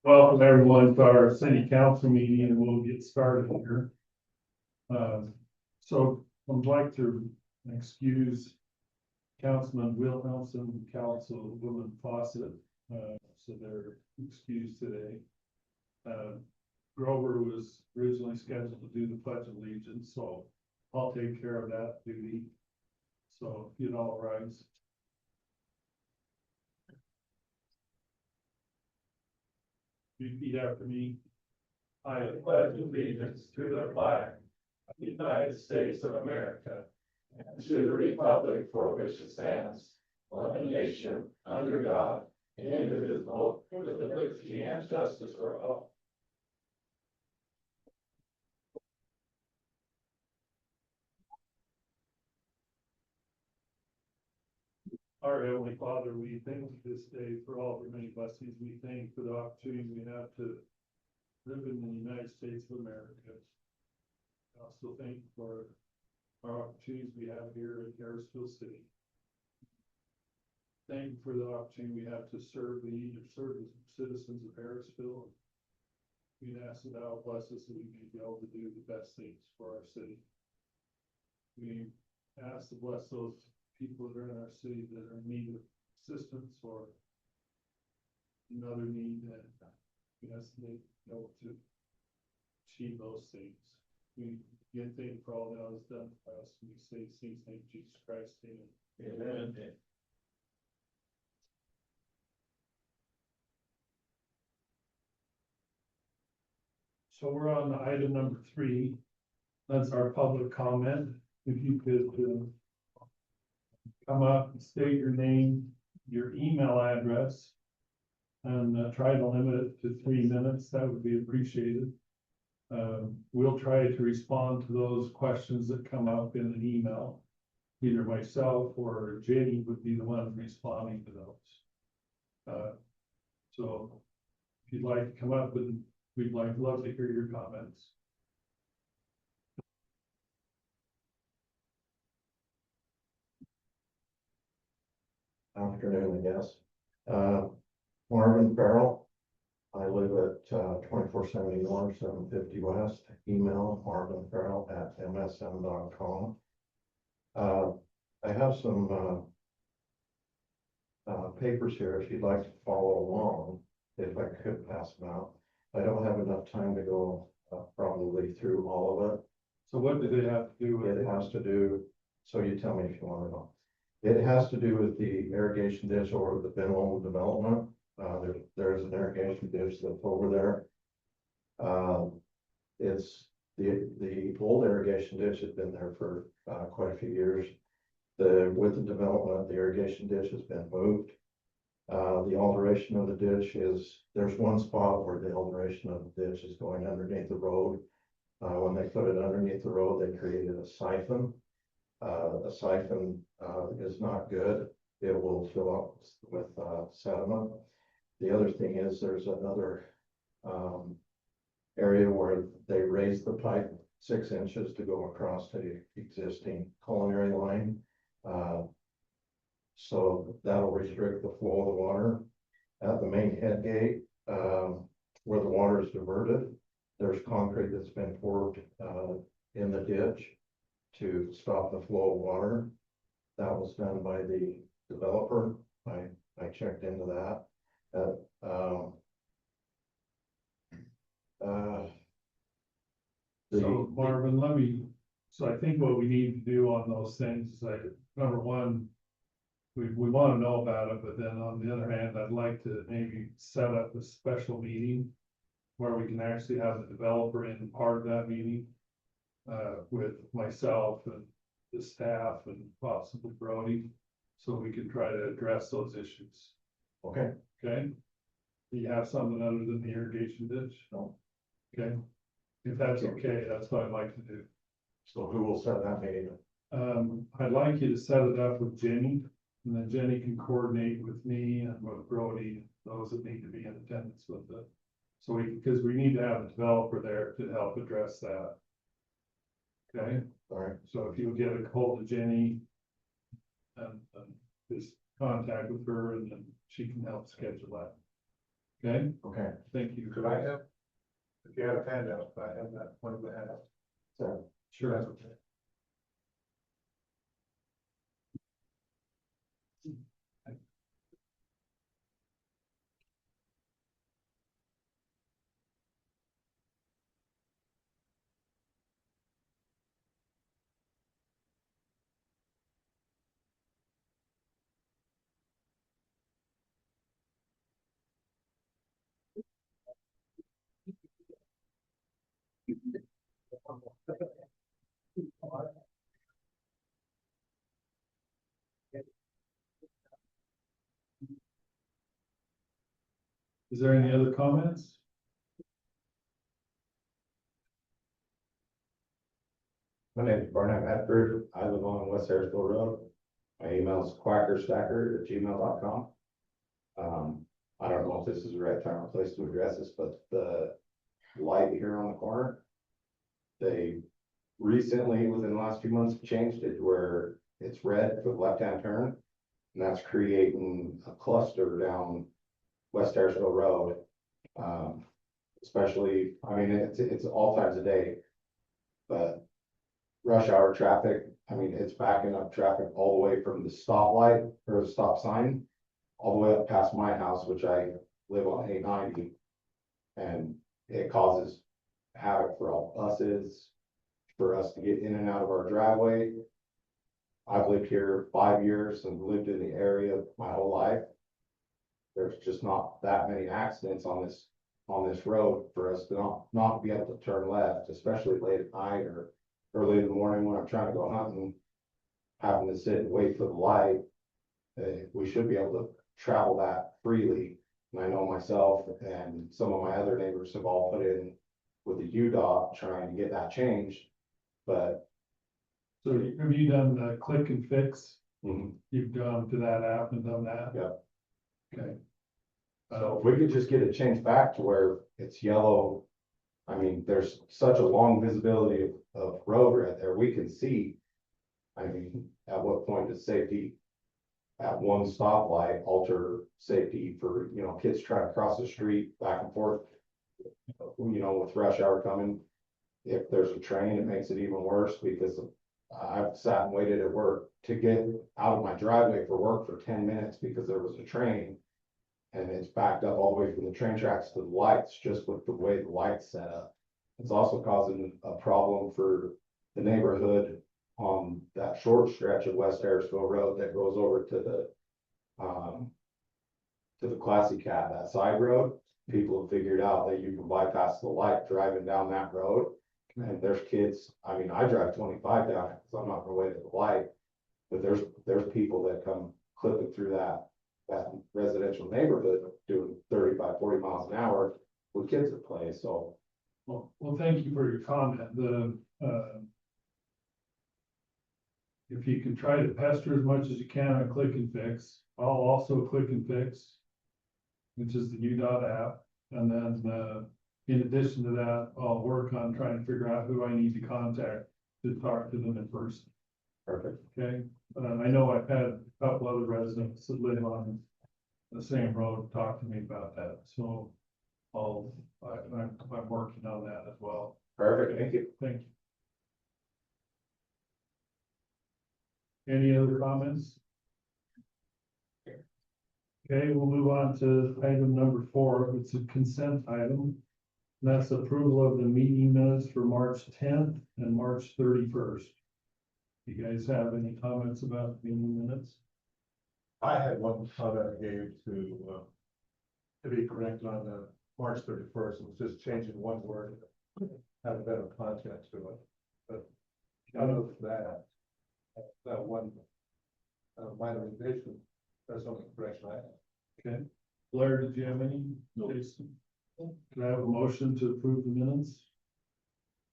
Welcome everyone to our city council meeting, and we'll get started here. So I'd like to excuse Councilman Wilhelmsen and Councilwoman Fawcett, so they're excused today. Grover was originally scheduled to do the Pledge of Allegiance, so I'll take care of that duty. So if you'd all rise. Repeat after me. I pledge allegiance to the flag of the United States of America and to the republic for which it stands, one nation, under God, indivisible, with liberty and justice for all. Our Heavenly Father, we thank you this day for all the many blessings. We thank you for the opportunity we have to live in the United States of America. I also thank you for our opportunities we have here in Harrisville City. Thank you for the opportunity we have to serve the citizens of Harrisville. We ask that thou bless us that we may be able to do the best things for our city. We ask to bless those people that are in our city that are in need of assistance or another need, and we ask that they be able to achieve those things. We get thankful for all that is done for us. We say these things in Jesus Christ. Amen. Amen. So we're on item number 3. That's our public comment. If you could come up and state your name, your email address, and try to limit it to 3 minutes, that would be appreciated. We'll try to respond to those questions that come up in an email. Either myself or Jenny would be the one responding to those. So if you'd like to come up, and we'd love to hear your comments. Afternoon, I guess. Marvin Farrell. I live at 2470 North, 750 West. Email marvinfarrell@msn.com. I have some papers here if you'd like to follow along, if I could pass them out. I don't have enough time to go probably through all of it. So what do they have to do with It has to do, so you tell me if you want to know. It has to do with the irrigation ditch over the Benlow development. There's an irrigation ditch that's over there. It's the old irrigation ditch has been there for quite a few years. With the development, the irrigation ditch has been moved. The alteration of the ditch is, there's one spot where the alteration of the ditch is going underneath the road. When they put it underneath the road, they created a siphon. A siphon is not good. It will fill up with sediment. The other thing is there's another area where they raised the pipe 6 inches to go across the existing culinary line. So that'll restrict the flow of the water. At the main head gate, where the water is diverted, there's concrete that's been poured in the ditch to stop the flow of water. That was done by the developer. I checked into that. So Marvin, so I think what we need to do on those things is like, number one, we want to know about it, but then on the other hand, I'd like to maybe set up a special meeting where we can actually have the developer in part of that meeting, with myself and the staff and possibly Brody, so we can try to address those issues. Okay. Okay. Do you have something other than the irrigation ditch? No. Okay. If that's okay, that's what I'd like to do. So who will set that meeting? I'd like you to set it up with Jenny, and then Jenny can coordinate with me and with Brody, those that need to be in attendance with it. So because we need to have a developer there to help address that. Okay. All right. So if you'll get a hold of Jenny and just contact with her, and then she can help schedule that. Okay, Okay. thank you. Could I have, if you had a handout, I have that one of the handouts. So, Sure. That's okay. Is there any other comments? My name is Bryan Medford. I live on West Harrisville Road. My email is quackerstacker@gmail.com. I don't know if this is the right time or place to address this, but the light here on the corner, they recently, within the last few months, changed it where it's red for the left-hand turn. And that's creating a cluster down West Harrisville Road. Especially, I mean, it's all times of day. But rush hour traffic, I mean, it's backing up traffic all the way from the stoplight or the stop sign, all the way up past my house, which I live on 890. And it causes havoc for all buses, for us to get in and out of our driveway. I've lived here 5 years and lived in the area my whole life. There's just not that many accidents on this road for us to not be able to turn left, especially late at night or early in the morning when I'm trying to go hunting, having to sit and wait for the light. We should be able to travel that freely. And I know myself and some of my other neighbors have all put in with the UDOT trying to get that changed, but. So have you done the click and fix? Mhm. You've gone to that app and done that? Yep. Okay. So if we could just get it changed back to where it's yellow, I mean, there's such a long visibility of road right there, we can see. I mean, at what point does safety at one stoplight alter safety for, kids trying to cross the street back and forth? With rush hour coming, if there's a train, it makes it even worse because I've sat and waited at work to get out of my driveway for work for 10 minutes because there was a train. And it's backed up all the way from the train tracks to the lights, just with the way the lights set up. It's also causing a problem for the neighborhood on that short stretch of West Harrisville Road that goes over to the Classy Cat, that side road. People have figured out that you can bypass the light driving down that road. And there's kids, I mean, I drive 25 down it, so I'm not gonna wait at the light. But there's people that come clipping through that residential neighborhood doing 35, 40 miles an hour with kids at play, so. Well, thank you for your comment. If you can try to pester as much as you can on click and fix, I'll also click and fix, which is the UDOT app. And then, in addition to that, I'll work on trying to figure out who I need to contact to talk to them in person. Perfect. Okay, I know I've had a couple other residents that live on the same road talk to me about that, so I'm working on that as well. Perfect, thank you. Thank you. Any other comments? Okay, we'll move on to item number 4. It's a consent item. That's approval of the meeting minutes for March 10th and March 31st. You guys have any comments about the meeting minutes? I had one comment I gave to be corrected on the March 31st. It was just changing one word, have a better context to it. But other than that one minor revision, there's only correction I have. Okay. Blair, did you have any? No. Jason? Can I have a motion to approve the minutes?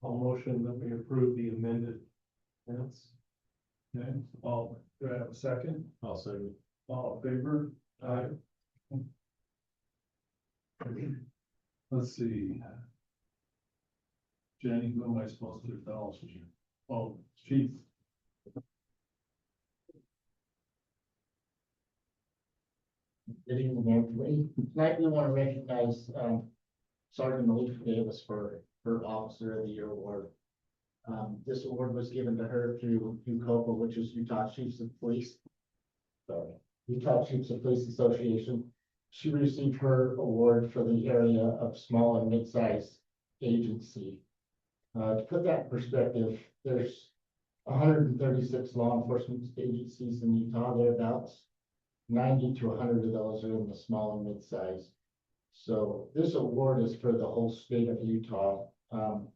I'll motion that we approve the amended minutes. Okay, do I have a second? I'll second. All in favor? Aye. Let's see. Jenny, who am I supposed to acknowledge? Oh, chief. Good evening, everybody. Tonight we want to recognize Sergeant Elise Davis for her Officer of the Year award. This award was given to her through UCOPA, which is Utah Chiefs of Police. Sorry, Utah Chiefs of Police Association. She received her award for the area of small and mid-sized agency. To put that in perspective, there's 136 law enforcement agencies in Utah, thereabouts. 90 to 100 of those are in the small and mid-size. So this award is for the whole state of Utah. How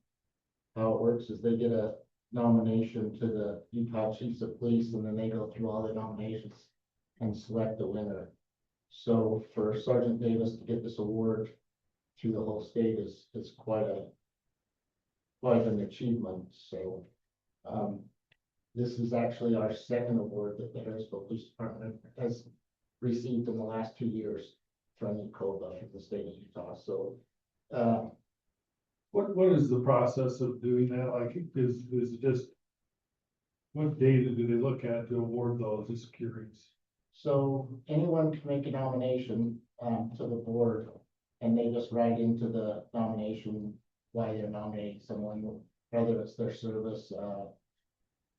it works is they get a nomination to the Utah Chiefs of Police, and then they go through all the nominations and select the winner. So for Sergeant Davis to get this award through the whole state is quite an achievement. So this is actually our second award that the Harrisville Police Department has received in the last 2 years from UCOPA for the state of Utah. So What is the process of doing that? Like, is it just, what data do they look at to award those? Just curious. So anyone can make a nomination to the board, and they just write into the nomination why they're nominating someone, whether it's their service,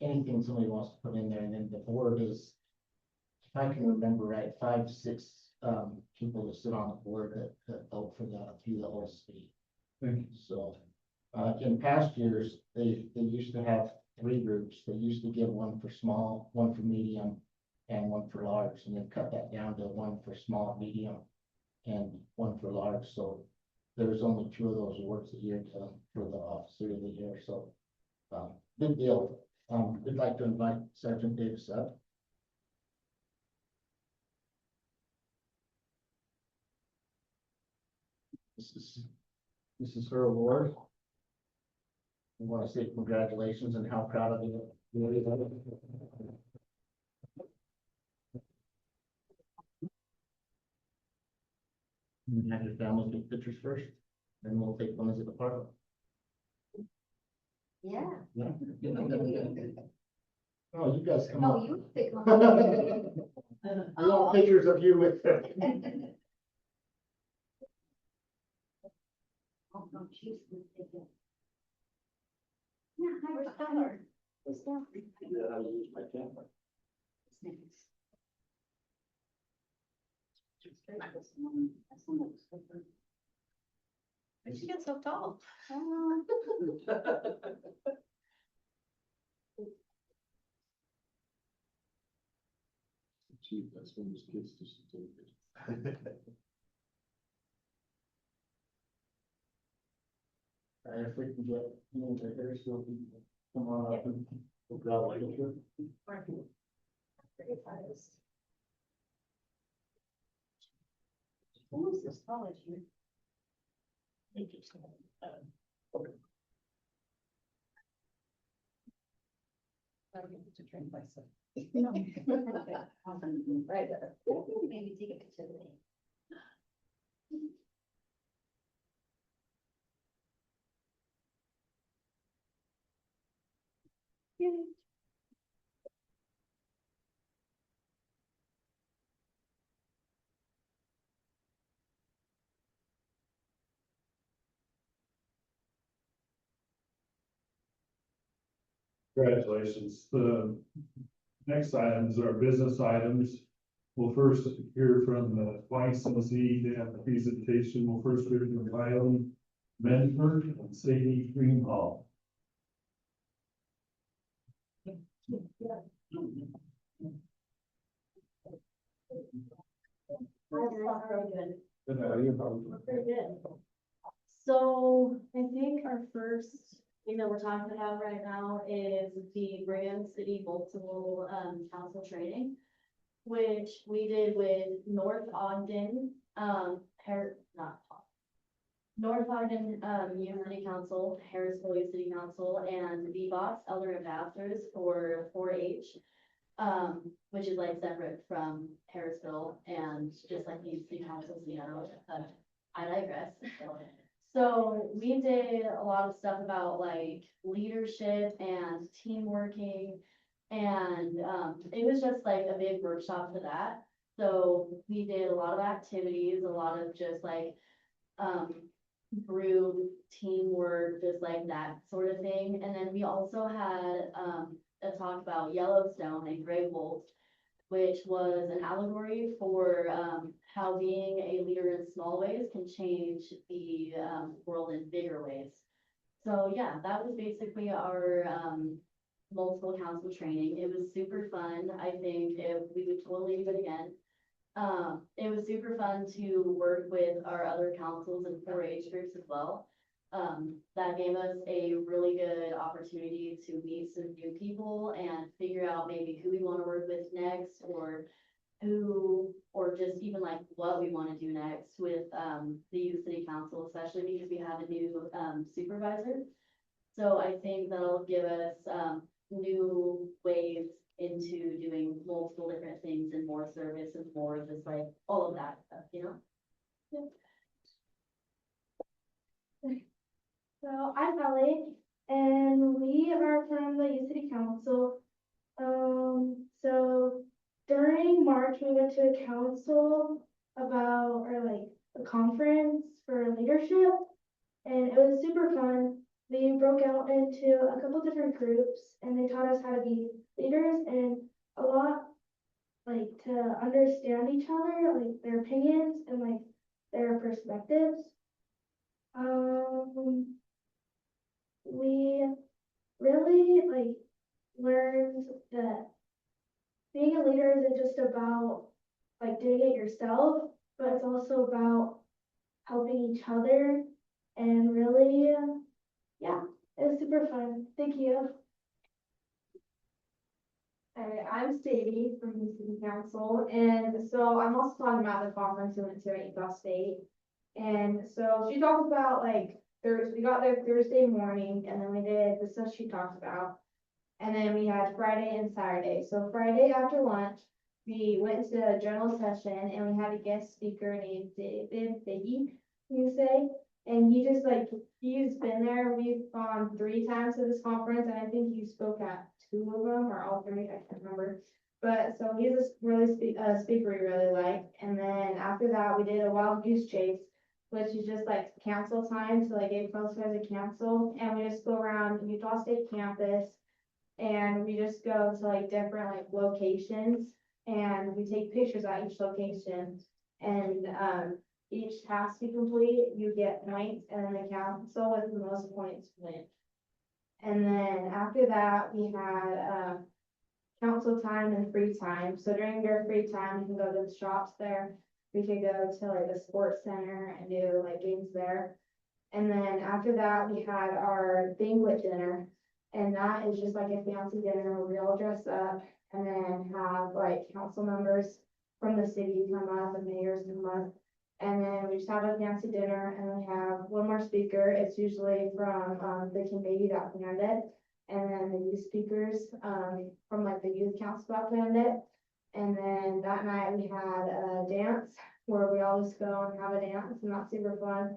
anything somebody wants to put in there, and then the board is, if I can remember right, 5 to 6 people that sit on the board that vote for through the whole state. Thank you. So, in past years, they used to have 3 groups. They used to give one for small, one for medium, and one for large, and then cut that down to one for small, medium, and one for large. So there's only 2 of those awards a year for the Officer of the Year. So, big deal. We'd like to invite Sergeant Davis up. This is her award. We want to say congratulations and how proud of you. You can have your family take pictures first, then we'll take one as a department. Yeah. Yeah. Oh, you guys come Oh, on. you pick one. I want pictures of you with her. Oh, no, she's gonna take it. Yeah, where's Tyler? Where's Tyler? Yeah, I use my camera. Next. Where'd you get so tall? Chief, that's when those kids just take it. If we can get, the Harrisville people, come on up and we'll grab a picture. Almost as tall as you. Thank you. To train myself. No. Right there. Maybe take a picture of it. Congratulations. The next items are business items. We'll first hear from the licensee. They have the presentation. We'll first hear from Bryan, Menford, and Sadie Greenhalgh. Very good. So I think our first thing that we're talking about right now is the Bryan City Multiple Council Training, which we did with North Ogden, North Ogden, Youth City Council, Harrisville Youth City Council, and VBOS, Elder Ambassadors for 4-H, which is like separate from Harrisville and just like these city councils, you know, I digress. So we did a lot of stuff about like leadership and team working, and it was just like a big workshop for that. So we did a lot of activities, a lot of just like, group teamwork, just like that sort of thing. And then we also had, a talk about Yellowstone and Grey Wolf, which was an allegory for, how being a leader in small ways can change the, world in bigger ways. So yeah, that was basically our, multiple council training. It was super fun. I think we would totally do it again. It was super fun to work with our other councils and 4-H groups as well. That gave us a really good opportunity to meet some new people and figure out maybe who we want to work with next, or just even like what we want to do next with, the youth city council, especially because we have a new, supervisor. So I think that'll give us, new ways into doing multiple different things and more service and more just like all of that stuff, you know? So I'm Ellie, and we are from the youth city council. So during March, we went to a council a conference for leadership, and it was super fun. We broke out into a couple different groups, and they taught us how to be leaders and a lot, like, to understand each other, like their opinions and like their perspectives. We really like learned that being a leader isn't just about like doing it yourself, but it's also about helping each other, and really, yeah, it was super fun. Thank you. Hi, I'm Sadie from the city council, and so I'm also talking about the conference we went to at Utah State. And so she talked about like we got there Thursday morning, and then we did the stuff she talked about. And then we had Friday and Saturday. So Friday after lunch, we went to a general session, and we had a guest speaker named David Biggie, you say. And he just like, he's been there. We've gone 3 times to this conference, and I think he spoke at 2 of them or all 3, I can't remember. But so he's a really speaker we really like. And then after that, we did a wild goose chase, which is just like council time to like get closer as a council. And we just go around Utah State campus, and we just go to like different like locations, and we take pictures at each location. And each task you complete, you get points, and then the council with the most points win. And then after that, we had council time and free time. So during their free time, we can go to the shops there. We could go to like the sports center and do like games there. And then after that, we had our banquet dinner. And that is just like a fancy dinner where we all dress up and then have like council members from the city come up and mayors come up. And then we just have a fancy dinner, and we have one more speaker. It's usually from the committee that planned it. And then the youth speakers from like the youth council that planned it. And then that night we had a dance where we all just go and have a dance, and that's super fun.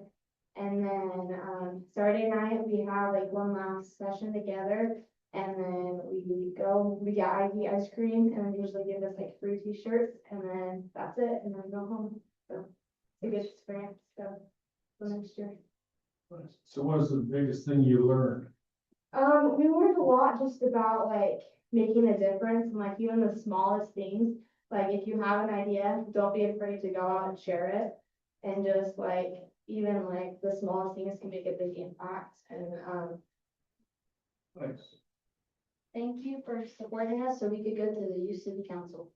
And then Saturday night we have like one last session together, and then we get IV ice cream, and they usually give us like free t-shirts, and then that's it, and then go home. So it's a good experience. So next year. So what is the biggest thing you learned? We learned a lot just about like making a difference, and like even the smallest things. Like if you have an idea, don't be afraid to go out and share it. And just like even like the smallest things can make a big impact. And Thanks. Thank you for supporting us so we could go to the youth city council.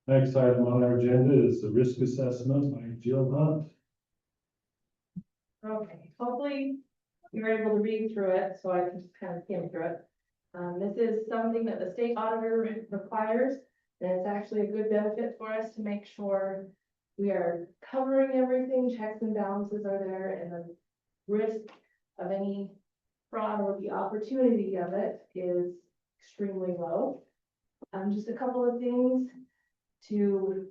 Next item on our agenda is the risk assessment by Jill Hunt. Okay, hopefully you were able to read through it, so I can just kind of skim through it. This is something that the state auditor requires, and it's actually a good benefit for us to make sure we are covering everything, checks and balances are there, and the risk of any fraud or the opportunity of it is extremely low. Just a couple of things to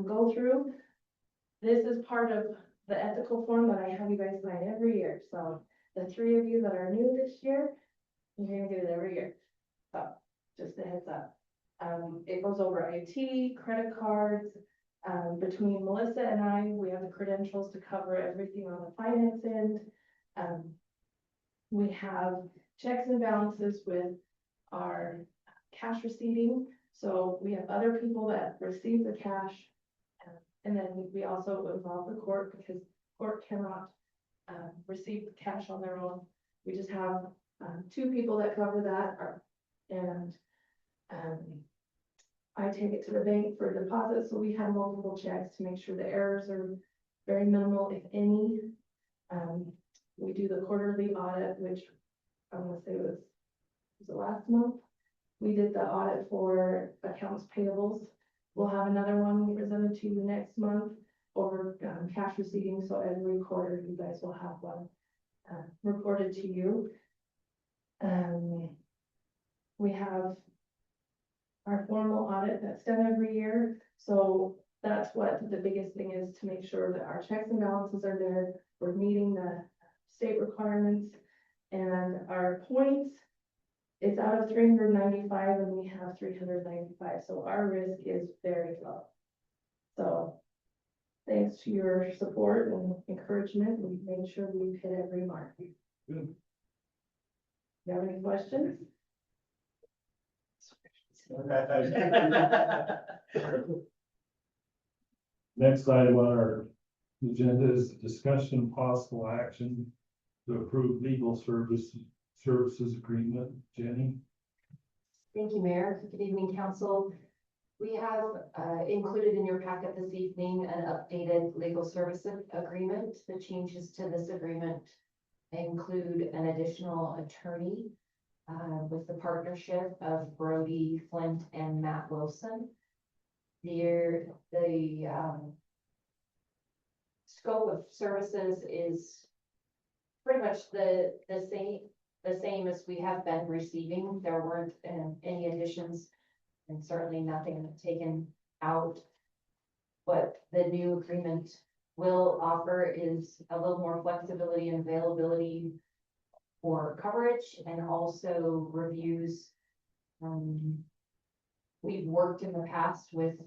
go through. This is part of the ethical form that I have you guys sign every year, so the three of you that are new this year, you're gonna do it every year. So, just a heads up. It goes over IT, credit cards, between Melissa and I, we have the credentials to cover everything on the finance end. We have checks and balances with our cash receiving, so we have other people that receive the cash. And then we also involve the court, because court cannot receive the cash on their own. We just have two people that cover that, and I take it to the bank for deposit, so we have multiple checks to make sure the errors are very minimal, if any. We do the quarterly audit, which I want to say was it last month? We did the audit for accounts payables. We'll have another one presented to you next month over cash receiving, so every quarter you guys will have one reported to you. We have our formal audit that's done every year, so that's what the biggest thing is, to make sure that our checks and balances are there, we're meeting the state requirements, and our points, it's out of 395 and we have 395, so our risk is very low. So thanks to your support and encouragement, we made sure we hit every mark. Good. You have any questions? Next item on our agenda is discussion of possible action to approve legal services agreement. Jenny? Thank you, Mayor. Good evening, council. We have included in your packet this evening an updated legal services agreement. The changes to this agreement include an additional attorney with the partnership of Brody, Flint, and Matt Wilson. The scope of services is pretty much the same as we have been receiving. There weren't any additions and certainly nothing taken out. What the new agreement will offer is a little more flexibility and availability for coverage, and also reviews. We've worked in the past with,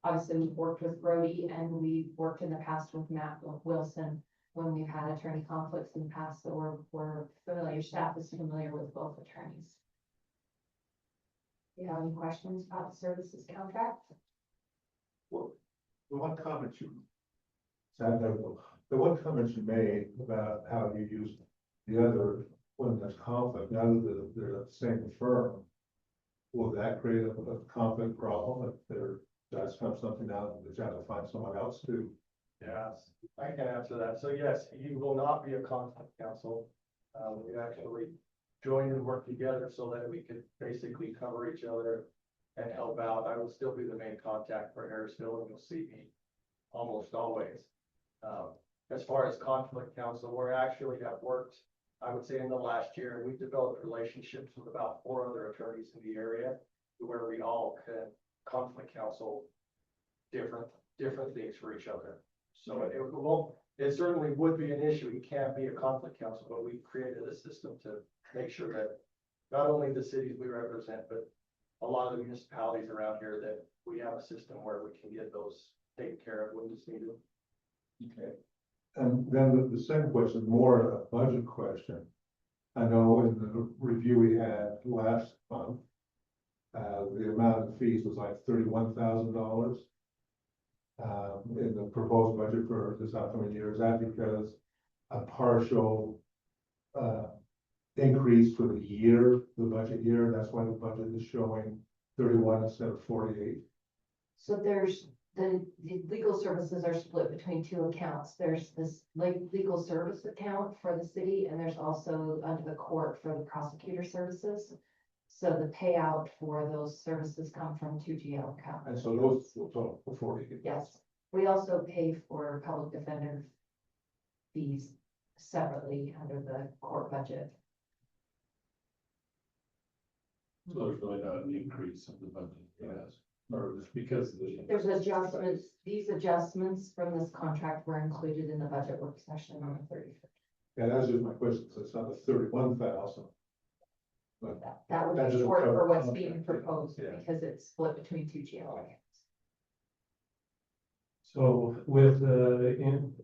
obviously we've worked with Brody, and we've worked in the past with Matt Wilson when we've had attorney conflicts in the past, so we're familiar, staff is familiar with both attorneys. Do you have any questions about the services contract? Well, the one comment you made about how you use the other when there's conflict, now that they're the same firm, will that create a conflict problem if there does come something out that you have to find someone else to? Yes, I can answer that. So yes, you will not be a conflict counsel. We actually join and work together so that we could basically cover each other and help out. I will still be the main contact for Harrisville, and you'll see me almost always. As far as conflict counsel, we're actually have worked, I would say in the last year, and we've developed relationships with about 4 other attorneys in the area where we all can conflict counsel different things for each other. So it certainly would be an issue. You can't be a conflict counsel, but we've created a system to make sure that not only the cities we represent, but a lot of the municipalities around here, that we have a system where we can get those taken care of when it's needed. Okay. And then the second question, more a budget question. I know in the review we had last month, the amount of fees was like $31,000. In the proposed budget for this upcoming year, is that because a partial increase for the year, the budget year, that's why the budget is showing 31 instead of 48? So there's the legal services are split between 2 accounts. There's this legal service account for the city, and there's also under the court for the prosecutor services. So the payout for those services come from 2 GL accounts. And so those will total for 48. Yes, we also pay for public defender fees separately under the court budget. So there's really not an increase in the budget, yes. or just because of the. There's adjustments, these adjustments from this contract were included in the budget work session on the 31st. And that's just my question, so it's not the 31,000. But That would That be doesn't short cover for what's contract, being proposed, yeah. because it's split between two GL accounts. So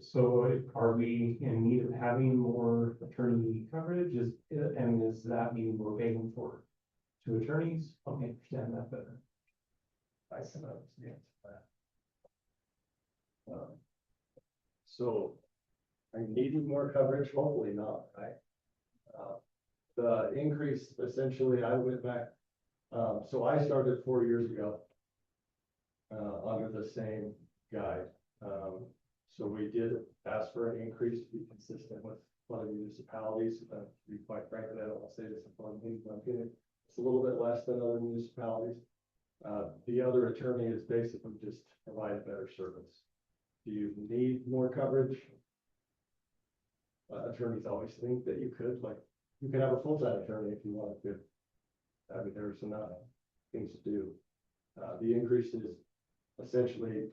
so are we in need of having more attorney coverage? And is that mean we're paying for two attorneys? Okay, understand that better. I suppose, yeah. So, I needed more coverage, hopefully not, right? The increase, essentially, I went back, so I started 4 years ago. Under the same guide, so we did ask for an increase to be consistent with other municipalities, to be quite frank, and I don't want to say this in front of me, but I'm getting, it's a little bit less than other municipalities. The other attorney is basically just provide a better service. Do you need more coverage? Attorneys always think that you could, like, you could have a full-time attorney if you wanted to. I mean, there's some things to do. The increase is essentially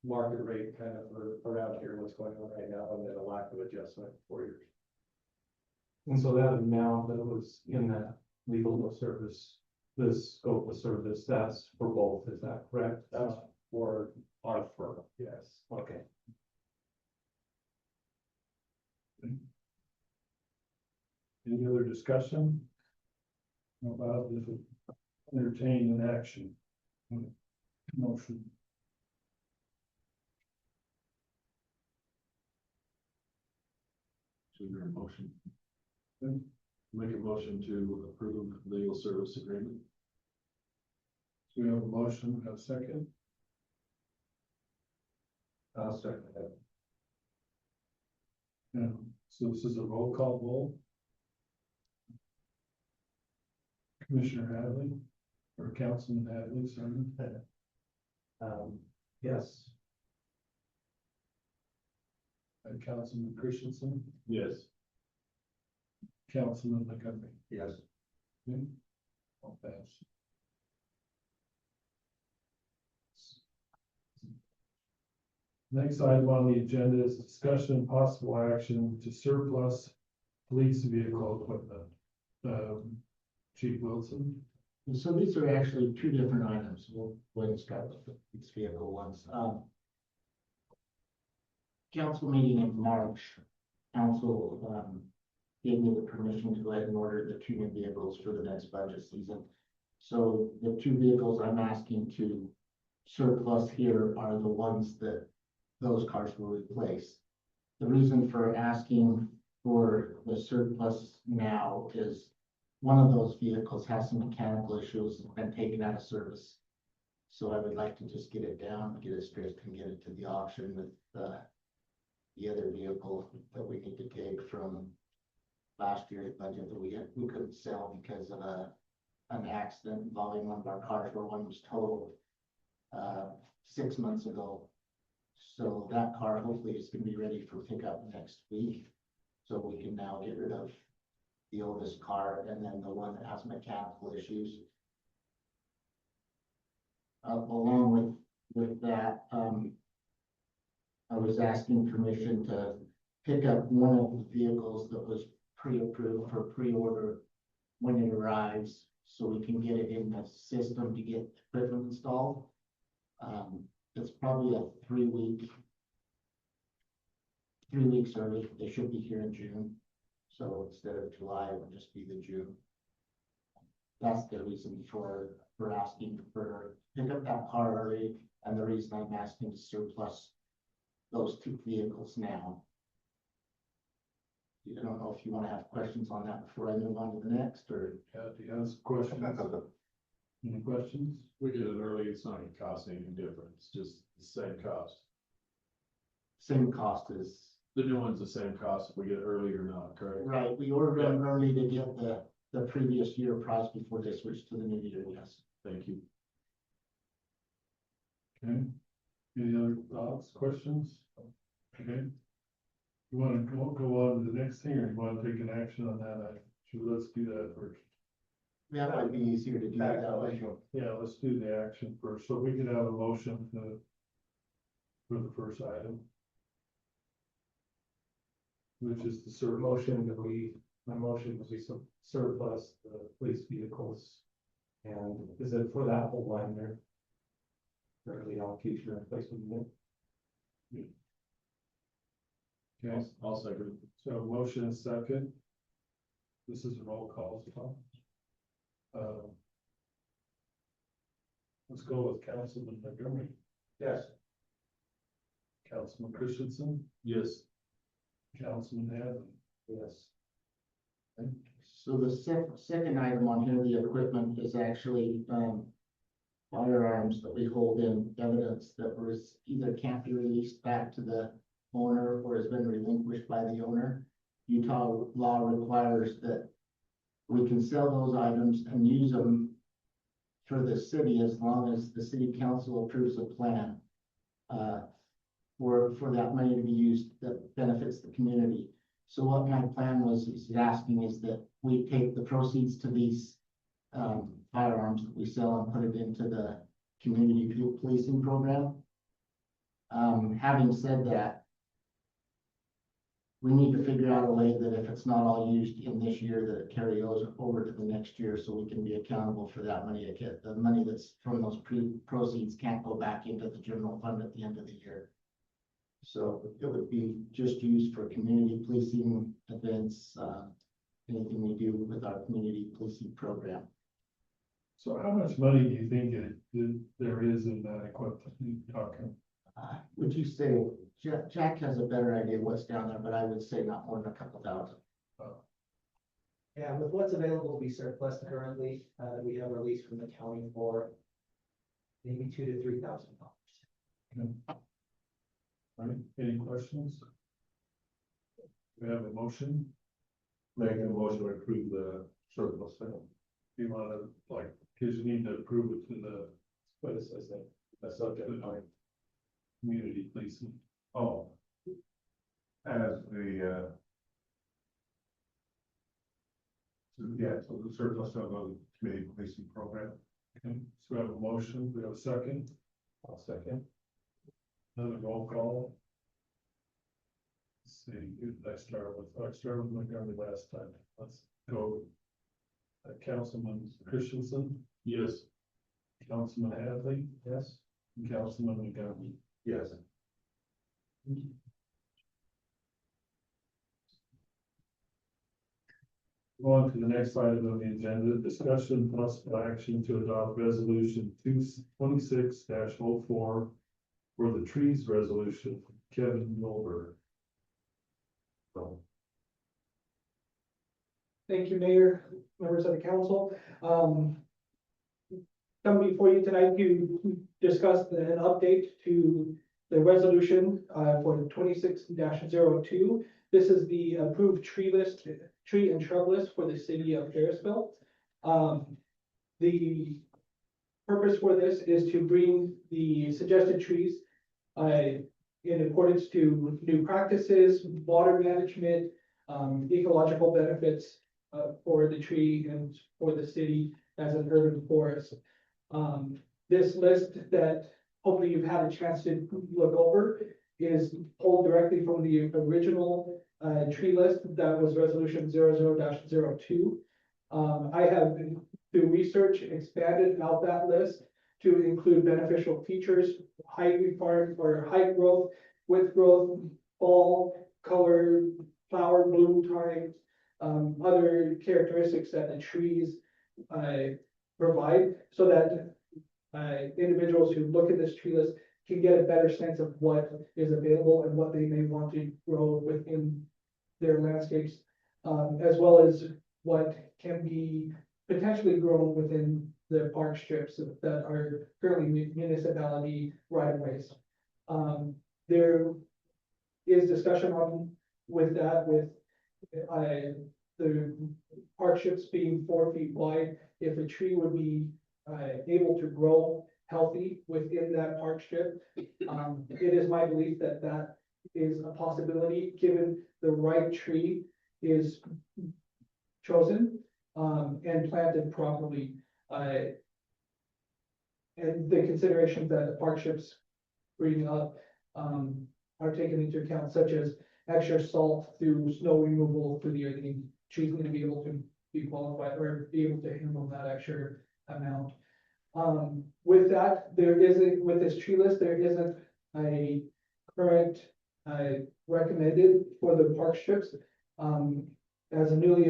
market rate kind of around here, what's going on right now, and then a lack of adjustment for 4 years. And so that amount that was in that legal service, this scope of service, that's for both, is that correct? That's for our firm, yes. Okay. Any other discussion? About this entertain an action? Motion. Should there a motion? Make a motion to approve legal service agreement. So we have a motion, have a second? I'll second that. Yeah, so this is a roll call vote. Commissioner Hadley, or Councilman Hadley, sorry. Yes. And Councilman Christensen, Yes. Councilman Montgomery. Yes. Okay. I'll pass. Next item on the agenda is discussion and possible action to surplus police vehicle equipment. Chief Wilson. And so these are actually two different items. We'll start with these vehicle ones. Council meeting in March, council, gave me the permission to go ahead and order the 2 new vehicles for the next budget season. So the 2 vehicles I'm asking to surplus here are the ones that those cars will replace. The reason for asking for the surplus now is one of those vehicles has some mechanical issues and been taken out of service. So I would like to just get it down, get it stripped and get it to the auction with the other vehicle that we need to take from last year's budget that we couldn't sell because of an accident involving one of our cars where one was totaled 6 months ago. So that car hopefully is going to be ready for pickup next week. So we can now get rid of the oldest car and then the one that has mechanical issues. Along with that, I was asking permission to pick up one of the vehicles that was pre-approved for pre-order when it arrives, so we can get it in the system to get equipment installed. It's probably a 3 weeks early. They should be here in June. So instead of July, it would just be the June. That's the reason for asking for pick up that car early, and the reason I'm asking to surplus those 2 vehicles now. I don't know if you want to have questions on that before I move on to the next, or Kathy has questions. Any questions? We get it early, it's not gonna cost anything different, it's just the same cost. same cost as, The new one's the same cost if we get it early or not, correct? right, we ordered them early to get the previous year price before they switched to the new year, yes. Thank you. Okay. Any other thoughts, questions? Okay. You want to go on to the next thing, or you want to take an action on that? Let's do that first. That might be easier to do it that way. Yeah, let's do the action first, so we can have a motion for the first item. Which is the survey. My motion was we surplus the police vehicles. And is it for that whole line there? For the allocation and replacement unit? Okay, I'll second. so motion and second. This is a roll call, so. Let's go with Councilman Montgomery, Yes. Councilman Christensen, Yes. Councilman Hadley. Yes. So the second item on here, the equipment is actually, firearms that we hold in evidence that was either can't be released back to the owner or has been relinquished by the owner. Utah law requires that we can sell those items and use them for the city as long as the city council approves a plan, for that money to be used that benefits the community. So what my plan was, is asking is that we take the proceeds to these firearms that we sell and put it into the community policing program. Having said that, we need to figure out a way that if it's not all used in this year, that it carries over to the next year, so we can be accountable for that money. The money that's from those proceeds can't go back into the general fund at the end of the year. So it would be just used for community policing events, anything we do with our community policing program. So how much money do you think there is in that equipment you're talking? Would you say, Jack has a better idea what's down there, but I would say not more than a couple thousand. Yeah, with what's available to be surplus currently, we have released from the county for maybe $2,000 to $3,000. All right, any questions? We have a motion. Making a motion to approve the surplus sale. You wanna, like, cause you need to approve it to the, What it says there, that's subject to time. community policing. Oh. As the, so the surplus of the committee policing program. Okay, so we have a motion, we have a second, I'll second. another roll call. Let's see, who did I start with? I started with Montgomery last time. Let's go. Councilman Christensen, Yes. Councilman Hadley, Yes. and Councilman Montgomery. Yes. Go on to the next item of the agenda, discussion and possible action to adopt resolution 26-04 for the trees resolution, Kevin Wilbur. So, Thank you, Mayor, members of the council. Come before you tonight to discuss an update to the resolution for the 26-02. This is the approved tree and shrub list for the city of Harrisville. The purpose for this is to bring the suggested trees in accordance to new practices, water management, ecological benefits for the tree and for the city as an urban forest. This list that hopefully you've had a chance to look over is pulled directly from the original tree list that was resolution 00-02. I have, through research, expanded out that list to include beneficial features, height requirement or height growth, width growth, fall, color, flower bloom time, other characteristics that the trees provide, so that individuals who look at this tree list can get a better sense of what is available and what they may want to grow within their landscapes, as well as what can be potentially grown within the park strips that are currently municipality right of ways. There is discussion with the park strips being 4 feet wide, if a tree would be able to grow healthy within that park strip. It is my belief that that is a possibility, given the right tree is chosen. and planted properly. And the considerations that the partnerships bring up, are taken into account, such as extra salt through snow removal for the year. The trees need to be able to be qualified or be able to handle that extra amount. With that, there isn't, with this tree list, there isn't a current, recommended for the park strips. As a newly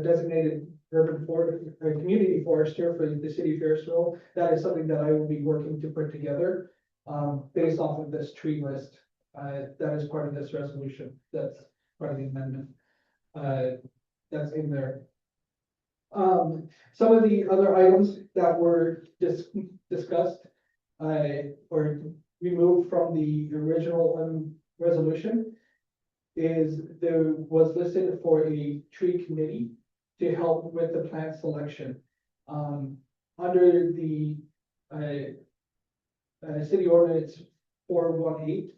designated urban forest, community forester for the city of Harrisville, that is something that I will be working to put together, based off of this tree list. That is part of this resolution, that's part of the amendment, that's in there. Some of the other items that were discussed, or removed from the original, resolution, is there was listed for a tree committee to help with the plant selection. Under the, city ordinance 418,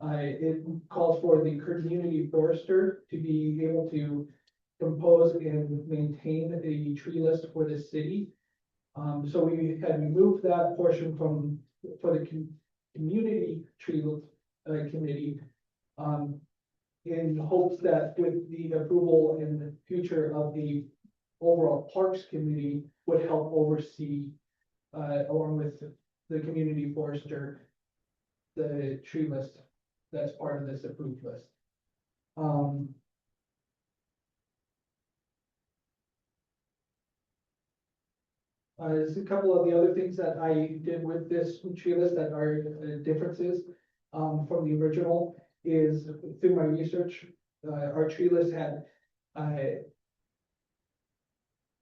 it calls for the community forester to be able to compose and maintain a tree list for the city. So we had removed that portion from, for the community tree committee, in hopes that with the approval in the future of the overall parks committee would help oversee, along with the community forester, the tree list that's part of this approved list. There's a couple of the other things that I did with this tree list that are differences, from the original, is through my research, our tree list had, it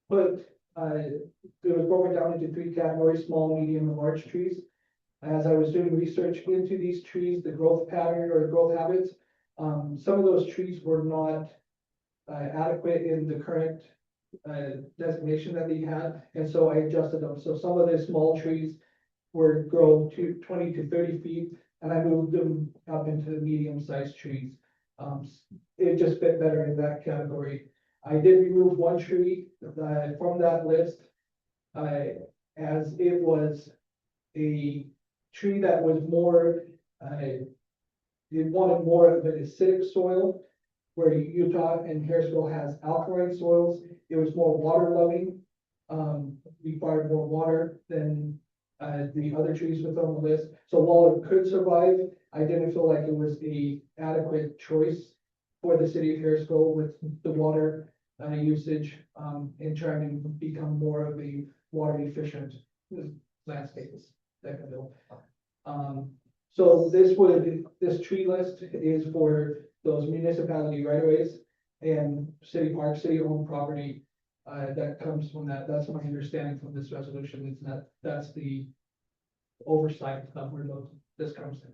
was broken down into 3 categories: small, medium, and large trees. As I was doing research into these trees, the growth pattern or growth habits, some of those trees were not adequate in the current designation that they had, and so I adjusted them. So some of the small trees were grown to 20 to 30 feet, and I moved them up into the medium-sized trees. It just fit better in that category. I did remove one tree from that list, as it was a tree that was more, it wanted more of an acidic soil, where Utah and Harrisville has alkaline soils. It was more water loving, required more water than the other trees within the list. So while it could survive, I didn't feel like it was the adequate choice for the city of Harrisville with the water usage, and trying to become more of a water efficient landscape that can build. So this tree list is for those municipality right of ways and city parks, city owned property, that comes from that. That's my understanding from this resolution. It's not, that's the oversight of where this comes in.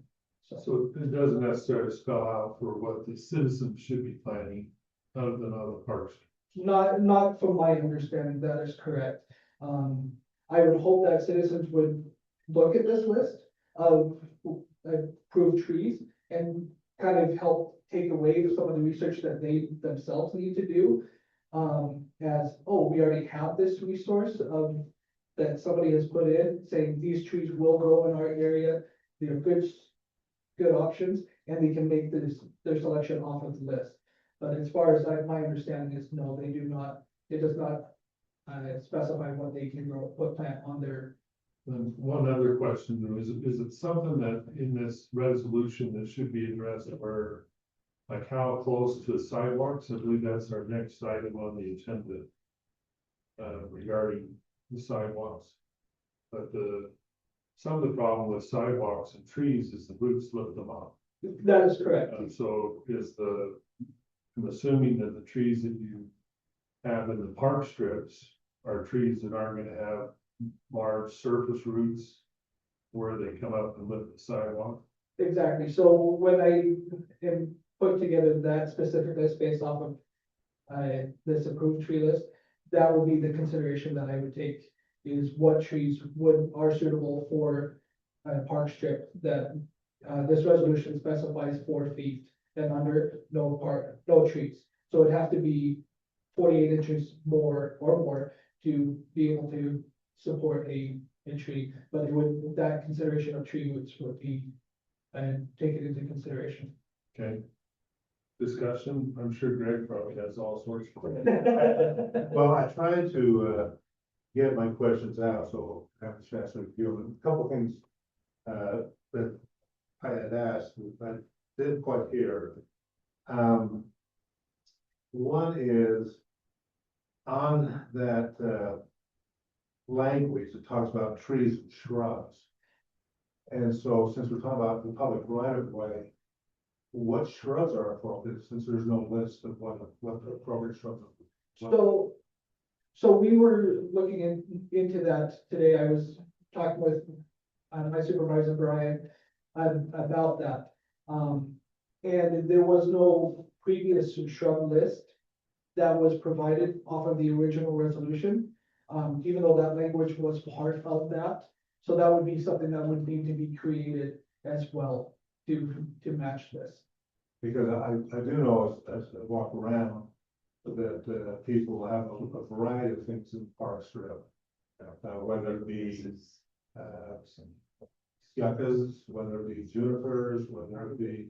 So it doesn't necessarily spell out for what the citizens should be planning, other than other parks. Not from my understanding, that is correct. I would hope that citizens would look at this list of approved trees and kind of help take away some of the research that they themselves need to do. As, oh, we already have this resource of that somebody has put in, saying these trees will grow in our area. They're good options, and they can make their selection off of the list. But as far as my understanding is, no, they do not. It does not specify what they can grow, what plant on their. And one other question, though, is it something that in this resolution that should be addressed, where like how close to sidewalks? I believe that's our next item on the agenda, regarding the sidewalks. But some of the problem with sidewalks and trees is the roots lift them up. That is correct. So I'm assuming that the trees that you have in the park strips are trees that aren't gonna have large surface roots where they come up and lift the sidewalk. Exactly. So when I am put together that specific list based off of this approved tree list, that would be the consideration that I would take, is what trees are suitable for a park strip that this resolution specifies 4 feet and under, no trees. So it'd have to be 48 inches more or more to be able to support a tree, but it would, that consideration of tree roots would be taken into consideration. Okay. Discussion, I'm sure Greg probably has all sorts of. Well, I tried to, get my questions out, so I have a chance to review them. A couple things, that I had asked, but I didn't quite hear. One is on that, language that talks about trees and shrubs. And so since we're talking about the public right of way, what shrubs are appropriate, since there's no list of what the appropriate shrubs are? So we were looking into that today. I was talking with my supervisor, Bryan, about that. And there was no previous shrub list that was provided off of the original resolution, even though that language was part of that. So that would be something that would need to be created as well to match this. Because I do know as I walk around, that people have a variety of things in the park strip. Whether it be yuccas, whether it be junipers, whether it be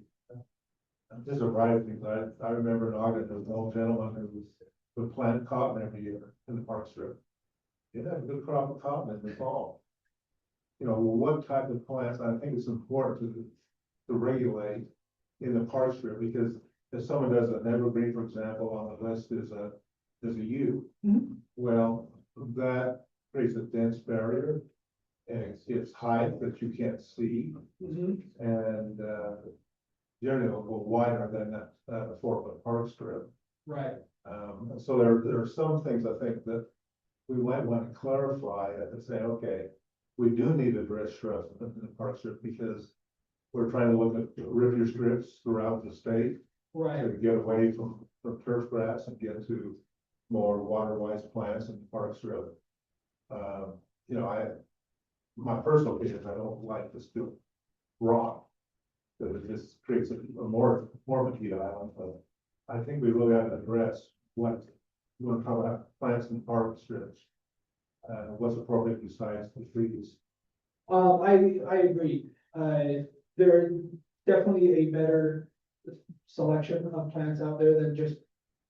just a variety of things. I remember in Ogden, there was an old gentleman who would plant cotton every year in the park strip. He'd have a good crop of cotton in the fall. You know, what type of plants, I think it's important to regulate in the park strip, because if someone does an evergreen, for example, on the list is a yew. Mhm. Well, that creates a dense barrier, and it's height that you can't see, and generally it'll go wider than that 4-foot park strip. Right. So there are some things I think that we might want to clarify and say, okay, we do need to address shrubs in the park strip, because we're trying to look at river strips throughout the state Right. to get away from turf grass and get to more water-wise plants in the park strip. You know, my personal opinion, I don't like this still rock, that it just creates a more mosquito island, but I think we really have to address what we want to talk about plants in park strips. What's appropriate besides the trees. I agree. There definitely a better selection of plants out there than just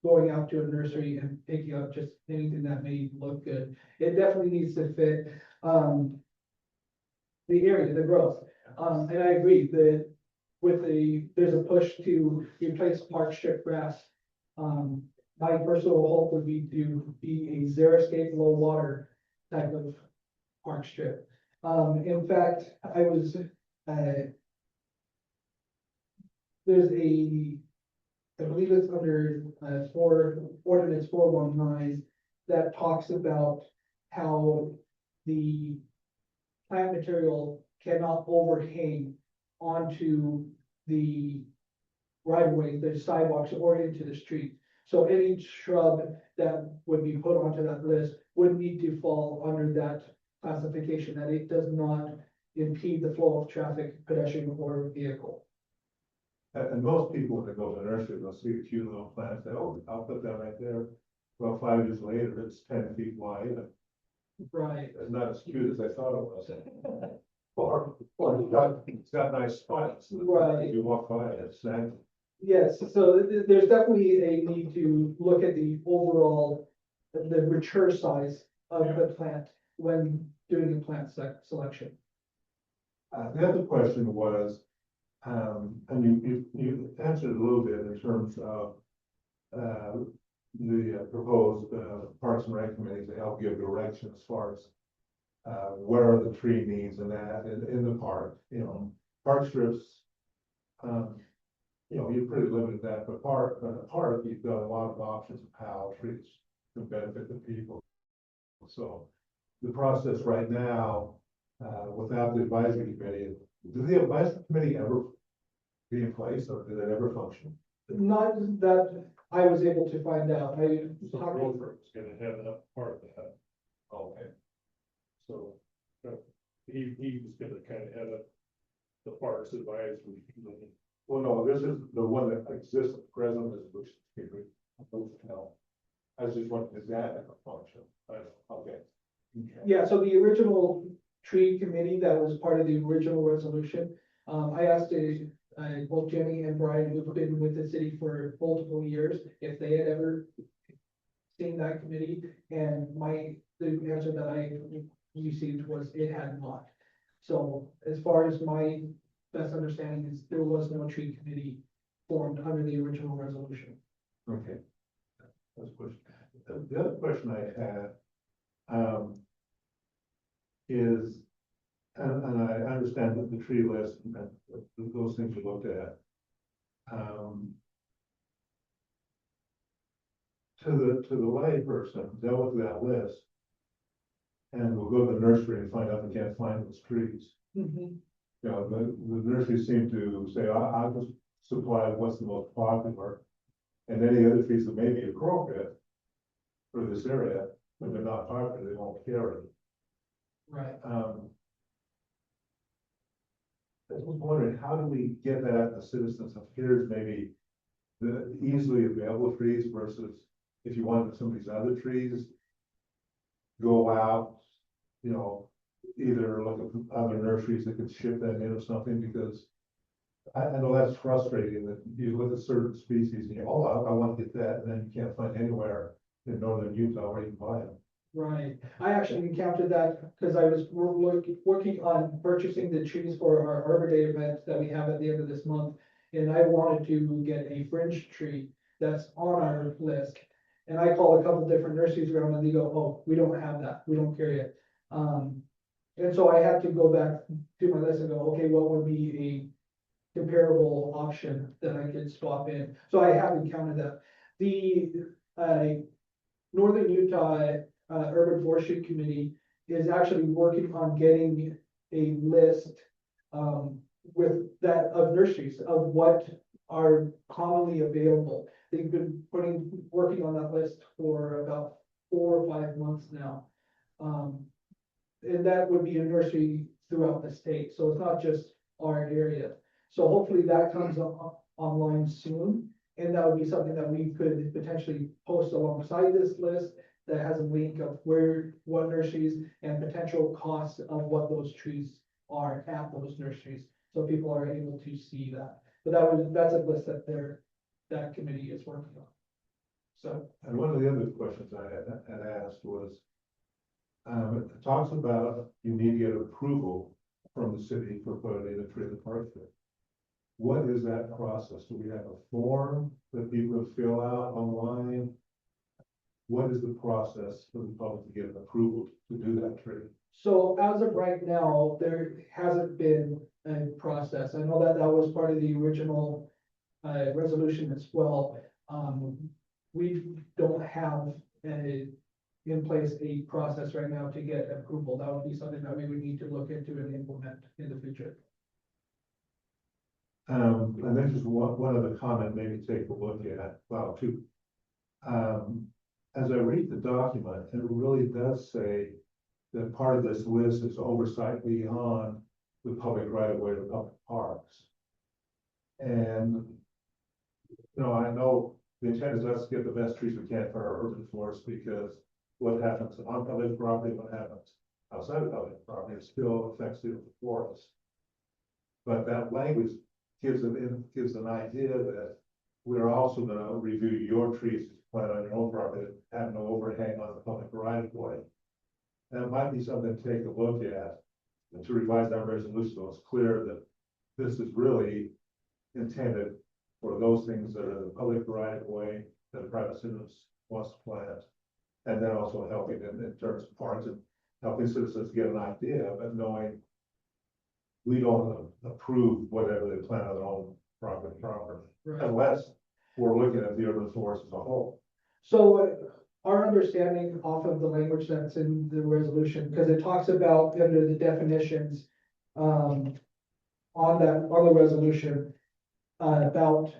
going out to a nursery and picking up just anything that may look good. It definitely needs to fit, the area, the growth. And I agree that there's a push to replace park strip grass. My personal hope would be to be a xeriscape low water type of park strip. In fact, I was, there's I believe it's under, ordinance 419 that talks about how the plant material cannot overhang onto the right of way, the sidewalks or into the street. So any shrub that would be put onto that list would need to fall under that classification, that it does not impede the flow of traffic, pedestrian or vehicle. And most people, when they go to the nursery, they'll see a cute little plant, say, oh, I'll put that right there. Well, 5 years later, it's 10 feet wide, and Right. it's not as cute as I thought it was. Or it's got nice spikes. Right. You walk by it, it's snagged. Yes, so there's definitely a need to look at the overall, the mature size of the plant when doing the plant selection. The other question was, and you answered a little bit in terms of the proposed Parks and Rec committee to help give direction as far as where are the tree needs and that in the park, you know, park strips. You know, you're pretty limited to that, but in the park, you've got a lot of options of Powell trees to benefit the people. So the process right now, without the advisory committee, does the advisory committee ever be in place, or did it ever function? Not that I was able to find out. I So talked Wilbur was gonna head up part of that. Okay. So, he was gonna kind of head up the parks advisory. Well, no, this is the one that exists at present, is which, I was just wondering, is that a function? Okay. Yeah, so the original tree committee that was part of the original resolution, I asked both Jennie and Bryan, who've been with the city for multiple years, if they had ever seen that committee, and the answer that I received was it had not. So as far as my best understanding is, there was no tree committee formed under the original resolution. Okay. That's a question. The other question I had, is, and I understand that the tree list and those things you looked at. To the lay person, they'll look at that list. And we'll go to the nursery and find out we can't find those trees. You know, the nurseries seem to say, I'll just supply what's the most popular. And any other trees that may be appropriate for this area, but they're not popular, they won't carry. Right. I was wondering, how do we get that at the citizens of here's maybe the easily available trees versus if you wanted some of these other trees, go out, you know, either look at other nurseries that could ship that in or something, because I know that's frustrating that you look at certain species and you, oh, I want to get that, and then you can't find anywhere in northern Utah where you can buy them. Right, I actually encountered that because I was working on purchasing the trees for our Arbor Day event that we have at the end of this month. And I wanted to get a fringe tree that's on our list. And I called a couple different nurseries around and they go, oh, we don't have that, we don't carry it. And so I had to go back to my list and go, okay, what would be a comparable option that I could swap in? So I have encountered that. The Northern Utah Urban Forestry Committee is actually working on getting a list with that of nurseries of what are commonly available. They've been working on that list for about 4 or 5 months now. And that would be a nursery throughout the state, so it's not just our area. So hopefully that comes online soon, and that would be something that we could potentially post alongside this list that has a link of what nurseries and potential costs of what those trees are at those nurseries. So people are able to see that, but that's a list that committee is working on. So. And one of the other questions I had asked was, it talks about you need to get approval from the city for putting in a tree in the park there. What is that process? Do we have a form that people fill out online? What is the process for the public to get an approval to do that tree? So as of right now, there hasn't been a process. I know that was part of the original resolution as well. We don't have in place a process right now to get approval. That would be something that we would need to look into and implement in the future. And then just one other comment, maybe take a look at, well, two. As I read the document, it really does say that part of this list is oversight beyond the public right of way to public parks. And, you know, I know the intent is us to get the best trees we can for our urban forest, because what happens on public property, what happens outside of public property, it still affects the forest. But that language gives an idea that we're also gonna review your trees planted on your own property, have no overhang on the public right of way. That might be something to take a look at and to revise that resolution, so it's clear that this is really intended for those things that are the public right of way that a private citizen wants to plant. And then also helping in terms of parks and helping citizens get an idea, but knowing we don't approve whatever they plant on their own property, Right. unless we're looking at the urban forest as a whole. So our understanding off of the language that's in the resolution, because it talks about under the definitions on the resolution about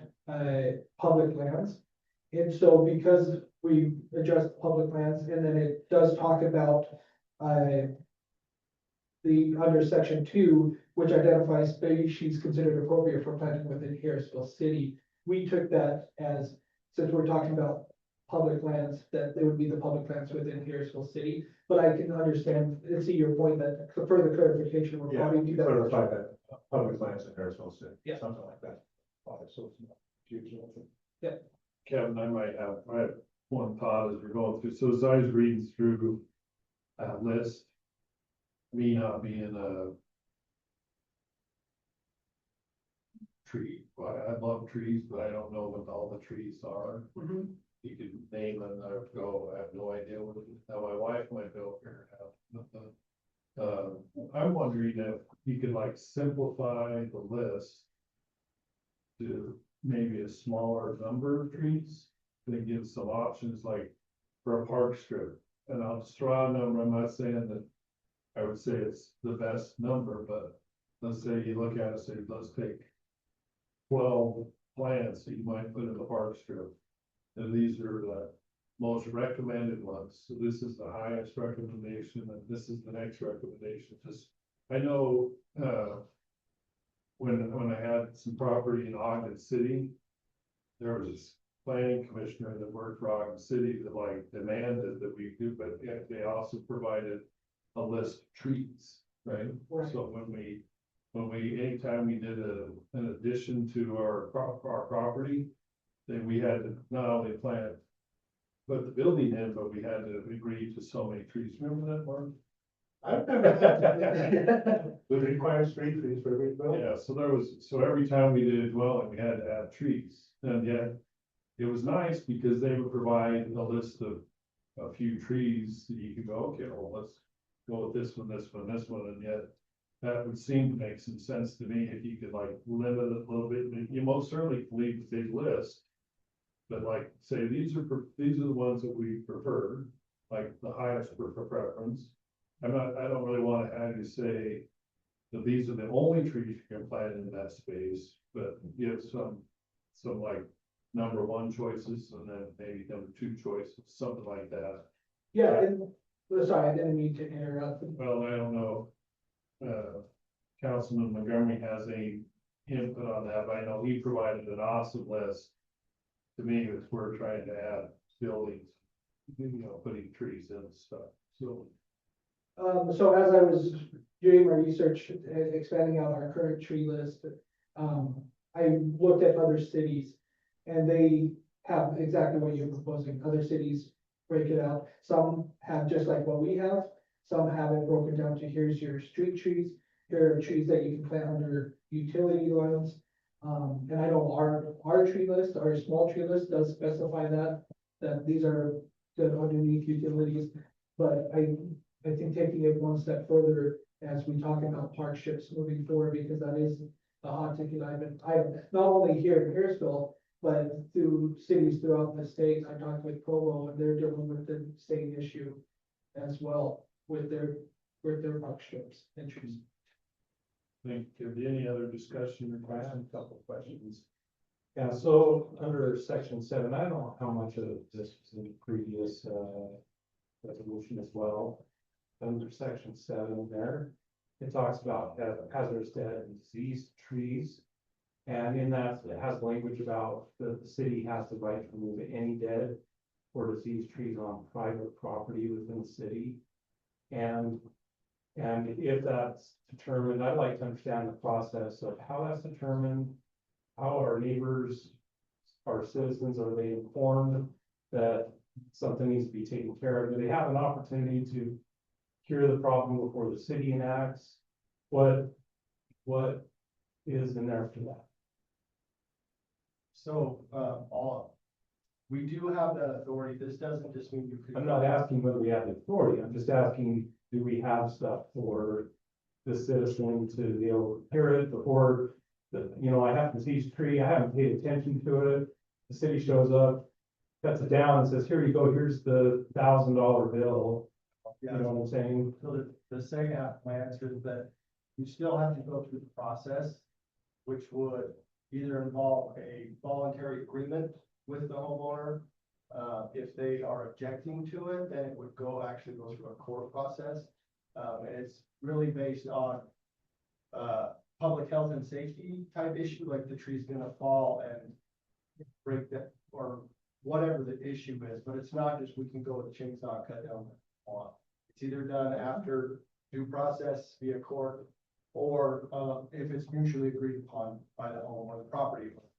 public lands. And so because we address public lands, and then it does talk about the under section 2, which identifies species considered appropriate for planting within Harrisville city. We took that as, since we're talking about public lands, that it would be the public lands within Harrisville City. But I can understand and see your point that for further clarification, we'll Yeah, probably do that. clarify that, public lands in Harrisville City. Yeah. Something like that. So it's not huge. Kevin, I have one thought as we're going through, so as I was reading through that list, me not being a tree, I love trees, but I don't know what all the trees are. Mhm. You could name them, I would go, I have no idea what, now my wife might go here and have. I'm wondering if you could like simplify the list to maybe a smaller number of trees, then give some options like for a park strip. And I'll just throw out a number, I'm not saying that I would say it's the best number, but let's say you look at it, say, let's take 12 plants that you might put in the park strip. And these are the most recommended ones. So this is the highest recommendation, and this is the next recommendation. Just, I know, when I had some property in Ogden City, there was this planning commissioner that worked for Ogden City that like demanded that we do, but they also provided a list of trees, right? Right. So anytime we did an addition to our property, then we had to not only put the building in, but we had to agree to so many trees. Remember that, Mark? I remember that. The required street trees for every building. Yeah, so every time we did a dwelling, we had to add trees, and yet it was nice because they would provide a list of a few trees that you could go, okay, well, let's go with this one, this one, this one, and yet that would seem to make some sense to me if you could like limit it a little bit. You most certainly can leave a big list. But like, say, these are the ones that we prefer, like the highest preference. I don't really want to have you say that these are the only trees you can plant in that space, but give some like number one choices and then maybe number two choices, something like that. Yeah, and, sorry, I didn't mean to interrupt. Well, I don't know. Councilman Montgomery has any input on that, but I know he provided an awesome list. To me, it's we're trying to add buildings, putting trees in and stuff, so. So as I was doing my research, expanding out our current tree list, I looked at other cities and they have exactly what you're proposing. Other cities break it out. Some have just like what we have. Some have it broken down to here's your street trees. Here are trees that you can plant under utility lines. And I know our tree list, our small tree list does specify that these are good underneath utilities. But I think taking it one step further as we talk about park strips moving forward, because that is a hot ticket item. Not only here in Harrisville, but through cities throughout the state. I talked with Provo and they're dealing with the same issue as well with their park strips and trees. Think, any other discussion or I have questions? a couple of questions. Yeah, so under section 7, I don't know how much of this was in the previous resolution as well. Under section 7 there, it talks about hazardous dead and diseased trees. And in that, it has language about the city has the right to remove any dead or diseased trees on private property within the city. And if that's determined, I'd like to understand the process of how that's determined. How our neighbors, our citizens, are they informed that something needs to be taken care of? Do they have an opportunity to cure the problem before the city enacts? What is in there for that? So, we do have that authority. This doesn't just mean you could. I'm not asking whether we have the authority. I'm just asking, do we have stuff for the citizen to be able to hear it before I have to see each tree, I haven't paid attention to it. The city shows up, cuts it down and says, here you go, here's the $1,000 bill. You know what I'm saying? So the second half of my answer is that you still have to go through the process, which would either involve a voluntary agreement with the homeowner. If they are objecting to it, then it would actually go through a court process. And it's really based on, public health and safety type issue, like the tree's gonna fall and break that or whatever the issue is, but it's not just we can go with a chainsaw and cut down the lawn. It's either done after due process via court, or, if it's mutually agreed upon by the homeowner, the property owner.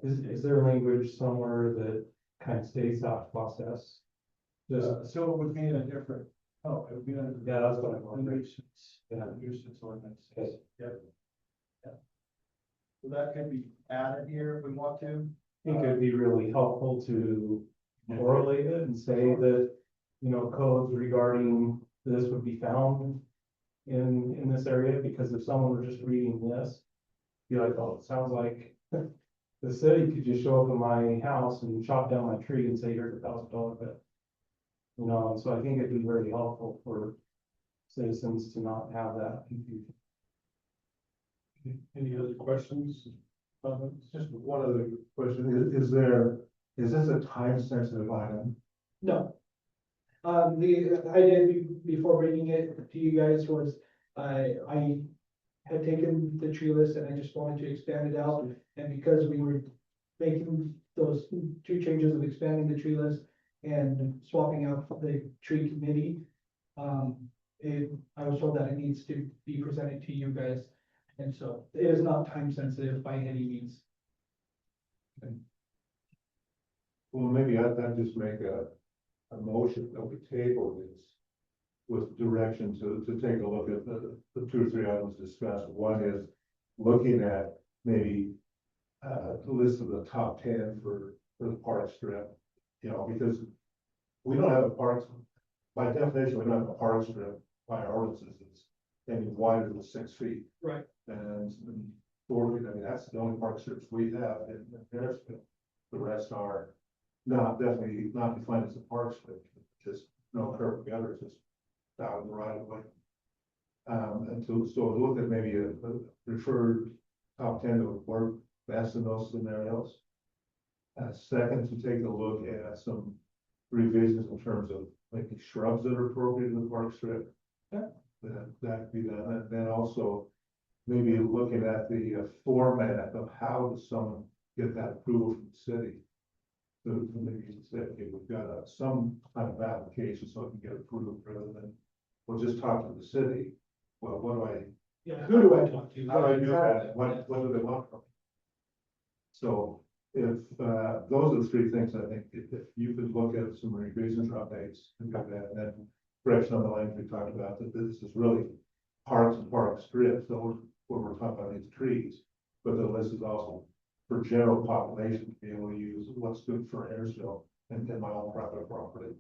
Is there language somewhere that kind of states that process? Just, So it would be in a different, oh, it would be under. Yeah, that's what I'm the wondering. nuisance, Yeah. nuisance ordinance. Okay. Yep. Yeah. So that can be added here if we want to. I think it'd be really helpful to correlate it and say that, you know, codes regarding this would be found in this area, because if someone were just reading this, be like, oh, it sounds like the city could just show up in my house and chop down my tree and say, here's $1,000 bill. You know, and so I think it'd be very helpful for citizens to not have that confusion. Any other questions? Just one other question, is this a time sensitive item? No. The idea before bringing it to you guys was, I had taken the tree list and I just wanted to expand it out. And because we were making those two changes of expanding the tree list and swapping out the tree committee, I was told that it needs to be presented to you guys. And so it is not time sensitive by any means. Well, maybe I'd just make a motion that we table this with direction to take a look at the 2 or 3 items discussed. One is looking at maybe the list of the top 10 for the park strip, you know, because we don't have a park, by definition, we don't have a park strip by our ordinances. It's any wider than 6 feet. Right. And four, I mean, that's the only park strips we have in Harrisville. The rest are definitely not defined as a park strip, just no curb together, just out in the right of way. And so look at maybe a preferred top 10 that would work best in those scenarios. Second, to take a look at some revisions in terms of maybe shrubs that are appropriate in the park strip. Yeah. That could be done, and then also maybe looking at the format of how does someone get that approval from the city. So maybe say, okay, we've got some kind of application so it can get approved rather than, we'll just talk to the city. Well, what do I? Yeah, who do I talk to? How do I do that? What do they want from me? So if, those are the 3 things I think, if you could look at some revisions or updates and got that, and then correction on the language we talked about, that this is really parks and park strips, so we're talking about these trees, but the list is also for general population to be able to use what's good for Harrisville and my own private property.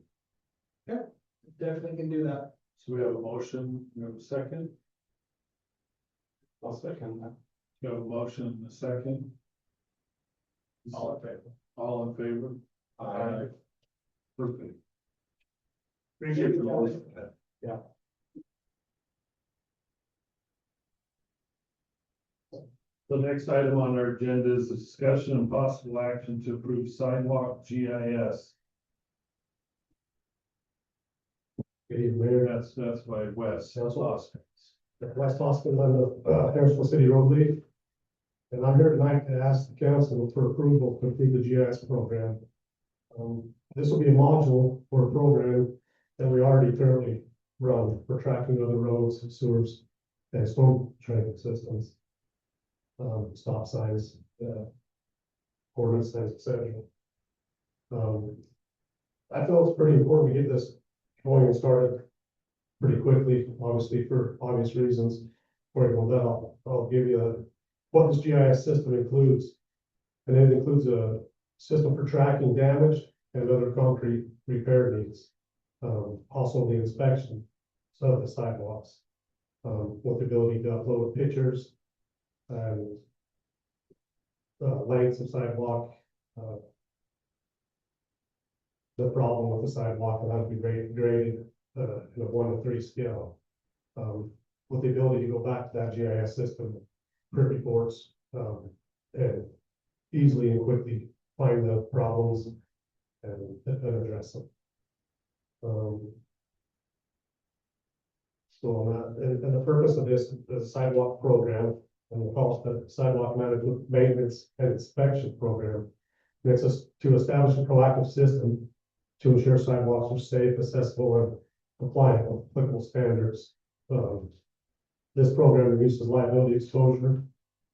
Definitely can do that. So we have a motion, we have a second, I'll second that. we have a motion and a second. All in favor? All in favor? Aye. Perfect. Appreciate the motion. The next item on our agenda is a discussion and possible action to approve Sidewalk GIS. That's by Wes Hoskins. West Hoskins on the Harrisville City Road League. And I'm here tonight to ask the council for approval to complete the GIS program. This will be a module for a program that we already currently run for tracking other roads, sewers, and storm drain systems. Stop signs, ordinance signs, etc. I feel it's pretty important to get this going and started pretty quickly, obviously for obvious reasons. For that, I'll give you what this GIS system includes. And it includes a system for tracking damage and other concrete repair needs. Also the inspection of the sidewalks, with the ability to upload pictures and lengths of sidewalk, the problem with the sidewalk will have to be graded in a 1 to 3 scale. With the ability to go back to that GIS system, print reports, and easily and quickly find the problems and address them. And the purpose of this sidewalk program, and we'll call it the sidewalk management, maintenance and inspection program, And it's to establish a proactive system to ensure sidewalks are safe, accessible, and compliant with applicable standards. This program reduces liability exposure,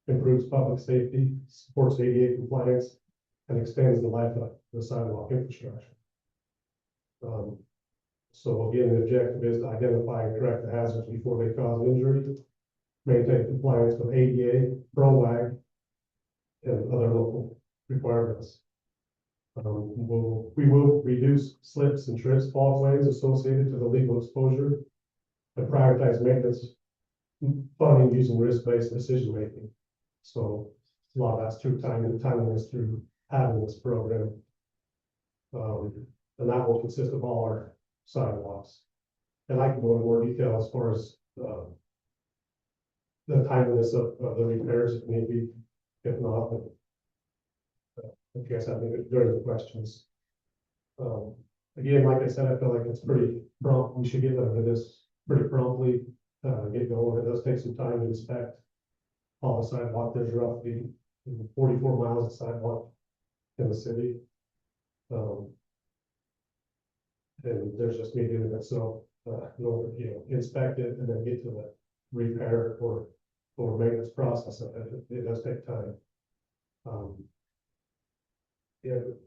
improves public safety, supports ADA compliance, and extends the life of the sidewalk infrastructure. So again, the objective is to identify and correct the hazards before they cause injury, maintain compliance with ADA, ProWag, and other local requirements. We will reduce slips and trips, walkways associated to the legal exposure, and prioritize maintenance funding using risk-based decision-making. So a lot of that's through timeliness through having this program. And that will consist of all our sidewalks. And I can go into more detail as far as the timeliness of the repairs if need be, if not, if you guys have any during the questions. Again, like I said, I feel like it's pretty prompt. We should get into this pretty promptly. Get going. It does take some time to inspect all the sidewalk. There's roughly 44 miles of sidewalk in the city. And there's just me doing it. So, inspect it and then get to the repair or maintenance process of it. It does take time.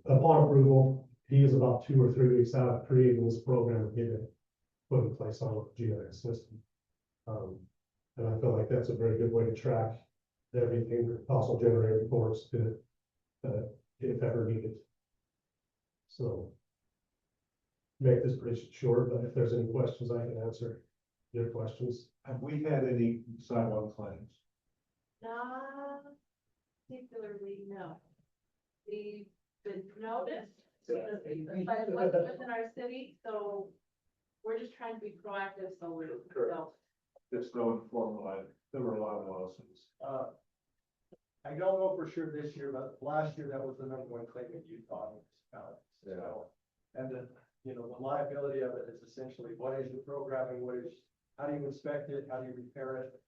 Upon approval, he is about 2 or 3 weeks out of creating this program and getting it put in place on a GIS system. And I feel like that's a very good way to track everything, also generate reports to, if ever needed. So make this pretty short, but if there's any questions, I can answer your questions. Have we had any sidewalk claims? Not particularly, no. We've been noticed, but what's within our city, so we're just trying to be proactive, so we're, so. There's no informal, there were a lot of lawsuits. I don't know for sure this year, but last year that was the number one claim in Utah. And the, the liability of it is essentially what is your programming, how do you inspect it, how do you repair it?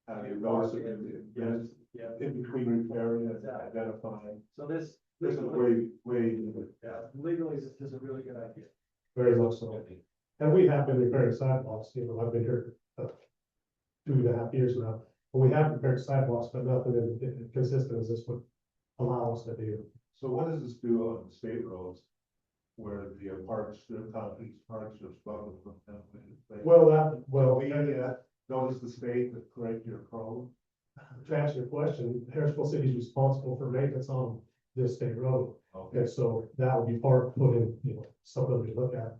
How do you notice it in between repairing and identifying? So this is way. legally, this is a really good idea. Very much so. And we have been repairing sidewalks. I've been here 2.5 years now. But we have repaired sidewalks, but nothing as consistent as this would allow us to do. So what does this do on state roads where the concrete parks are struggled with them? We notice the state to correct your problem. To answer your question, Harrisville City is responsible for maintenance on this state road. Okay. And so that would be part of putting, something we look at.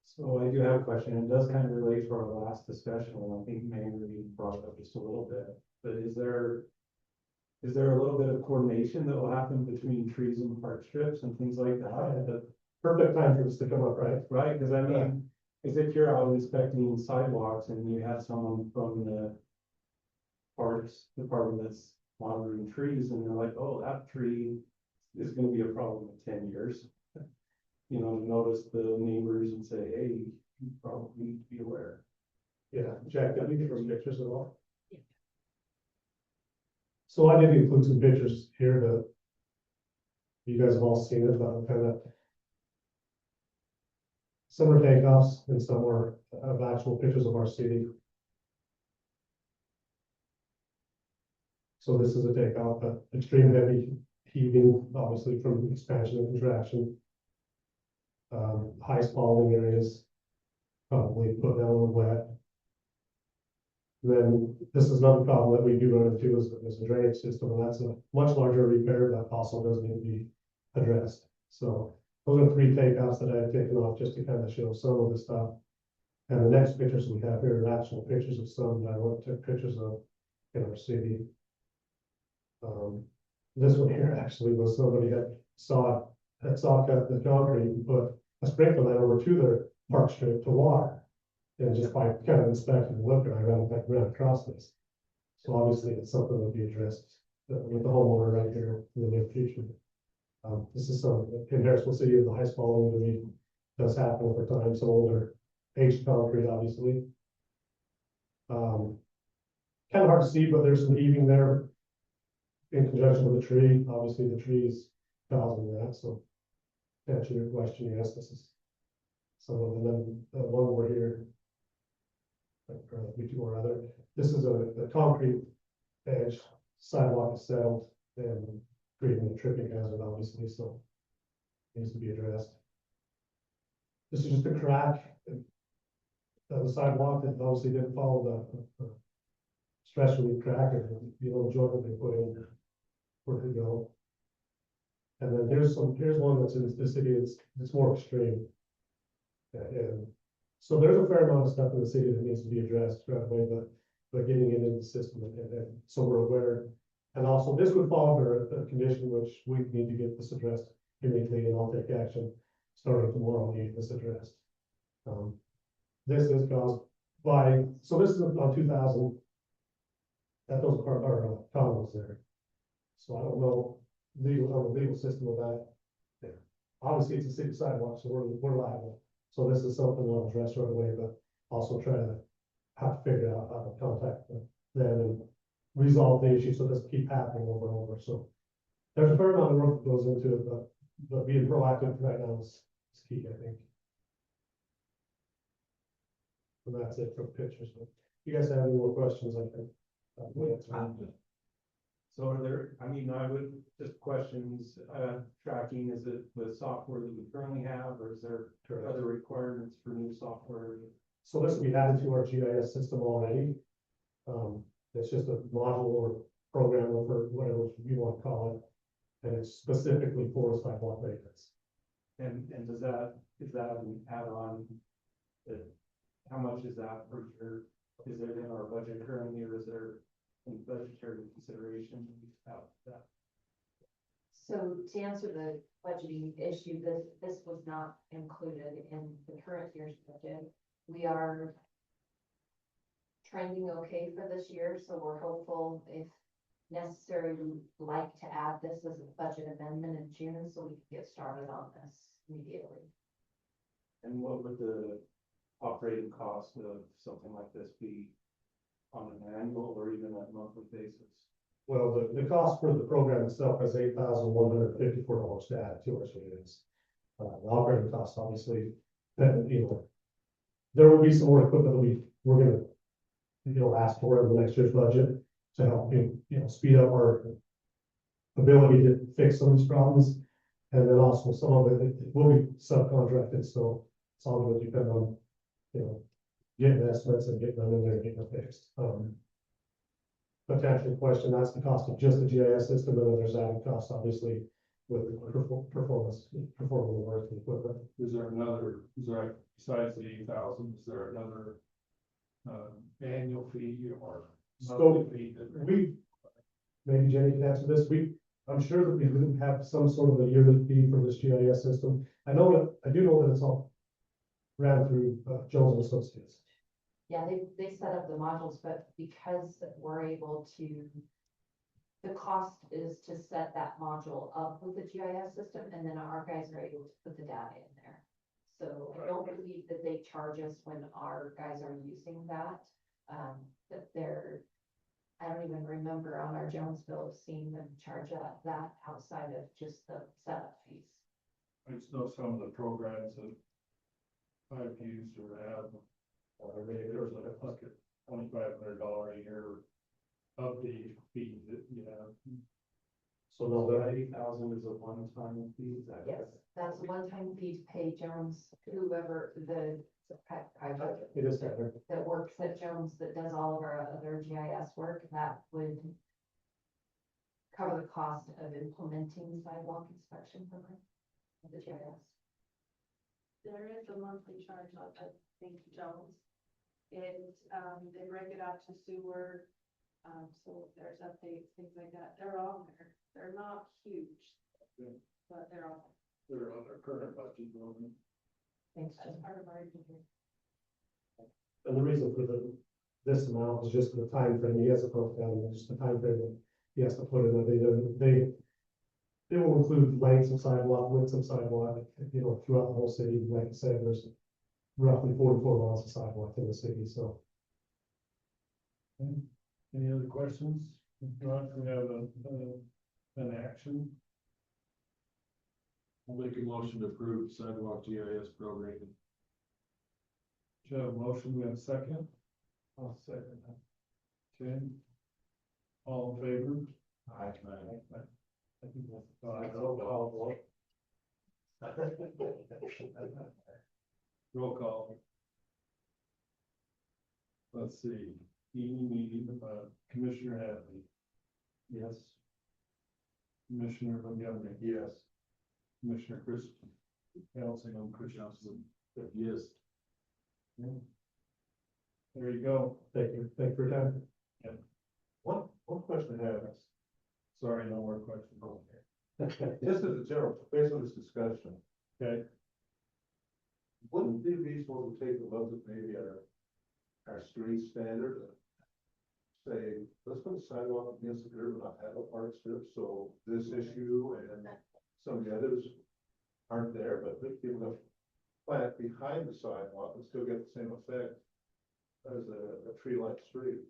So I do have a question. It does kind of relate to our last discussion, and I think maybe we brought it up just a little bit. But is there a little bit of coordination that will happen between trees and park strips and things like that? The perfect time for this to come up, right? Right, because I mean, as if you're out inspecting sidewalks and you have someone from the parks department that's monitoring trees and they're like, oh, that tree is gonna be a problem in 10 years. Notice the neighbors and say, hey, you probably need to be aware. Yeah, Jack, did we get some pictures at all? Yeah. So I did include some pictures here that you guys have all seen it, but kind of some are takeoffs and some are of actual pictures of our city. So this is a takeoff, but extreme heavy heaving, obviously from expansion and contraction. High spalling areas, probably put down a little wet. Then this is another problem that we do run into is a drainage system, and that's a much larger repair that also does need to be addressed. So those are 3 takeoffs that I have taken off just to kind of show some of the stuff. And the next pictures we have here are actual pictures of some that I went to pictures of in our city. This one here actually was somebody that saw cut the concrete and put a sprinkler line over to their park strip to water. And just by kind of inspecting and looking, I ran across this. So obviously it's something that will be addressed with the homeowner right here in the near future. This is some in Harrisville City, the high spalling does happen over time. Some older aged concrete, obviously. Kind of hard to see, but there's some heaving there in conjunction with the tree. Obviously the tree is causing that, so. To answer your question, yes, this is. Some of them, then the one over here. Or we do or other, this is a concrete edge, sidewalk is settled and creating a tripping hazard, obviously, so. Needs to be addressed. This is just a crack. The sidewalk that obviously didn't follow the stress relief crack or the little joint that they put in where to go. And then here's one that's in the city, it's more extreme. And so there's a fair amount of stuff in the city that needs to be addressed right away, but getting it into the system and so we're aware. And also this would fall under a condition which we need to get this addressed immediately, and I'll take action starting tomorrow to get this addressed. This is caused by, so this is on 2000. That those are condos there. So I don't know on the legal system of that. Yeah. Obviously, it's a city sidewalk, so we're liable. So this is something I'll address right away, but also try to have to figure out how to contact them and resolve the issue so it doesn't keep happening over and over. So there's a fair amount of work that goes into it, but being proactive right now is key, I think. And that's it for pictures. But if you guys have any more questions, I think. So are there, I mean, I would just questions, tracking, is it the software that we currently have, or is there other requirements for new software? So this will be added to our GIS system already. It's just a module or program or whatever you want to call it. And it's specifically for sidewalk maintenance. And is that an add-on? How much is that per year? Is it in our budget currently, or is there any budgetary consideration about that? So to answer the budgeting issue, this was not included in the current year's budget. We are trending okay for this year, so we're hopeful, if necessary, we'd like to add this as a budget amendment in June so we can get started on this immediately. And what would the operating cost of something like this be on an annual or even a monthly basis? Well, the cost for the program itself is $8,154 to add to our units. The operating cost, obviously, that, there will be some more equipment that we're gonna, ask for in the next year's budget to help, speed up our ability to fix some of these problems. And then also some of it will be subcontracted, so some of it depend on, getting estimates and getting them in there and getting them fixed. Potential question, that's the cost of just the GIS system, and then there's added costs, obviously, with the performing the work and equipment. Is there besides the 8,000, is there another annual fee or monthly fee? Maybe Jenny can answer this. I'm sure that we would have some sort of a yearly fee for this GIS system. I do know that it's all ran through Jones and Associates. Yeah, they set up the modules, but because we're able to, the cost is to set that module up with the GIS system, and then our guys are able to put the data in there. So I don't believe that they charge us when our guys are using that. I don't even remember on our Jones bill of seeing them charge that outside of just the setup fees. I just know some of the programs that I've used or have, or maybe there's like a $2,500 a year update fee that you have. So the 8,000 is a one-time fee, is that? Yes, that's a one-time fee to pay Jones, whoever It is better. that works at Jones, that does all of our other GIS work, that would cover the cost of implementing sidewalk inspection program of the GIS. There is a monthly charge on, I think, Jones. They break it out to sewer, so there's updates, things like that. They're on there. They're not huge, but they're on. They're on their current budget. Thanks, That's Jen. part of our engineering. And the reason for this amount is just the time frame. He has it broken down, just the time frame that he has to put in there. They will include lengths of sidewalk, widths of sidewalk, throughout the whole city. Like I said, there's roughly 44 miles of sidewalk in the city, so. Any other questions? If not, we have an action. I'll make a motion to approve sidewalk GIS program. Do you have a motion? We have a second? I'll second that. Okay. All in favor? Aye. I think that's. Roll call. Let's see, evening meeting, Commissioner Hadley. Yes. Commissioner Montgomery. Yes. Commissioner Chris, Councilman Christensen. Yes. There you go. Thank you for your time. One question I have, Sorry, no more questions. just as a general, based on this discussion, Okay, wouldn't it be reasonable to take a look at maybe our street standard? And say, let's put a sidewalk against the curb and not have a park strip, so this issue and some of the others aren't there, but we give a plant behind the sidewalk and still get the same effect as a tree-lined street.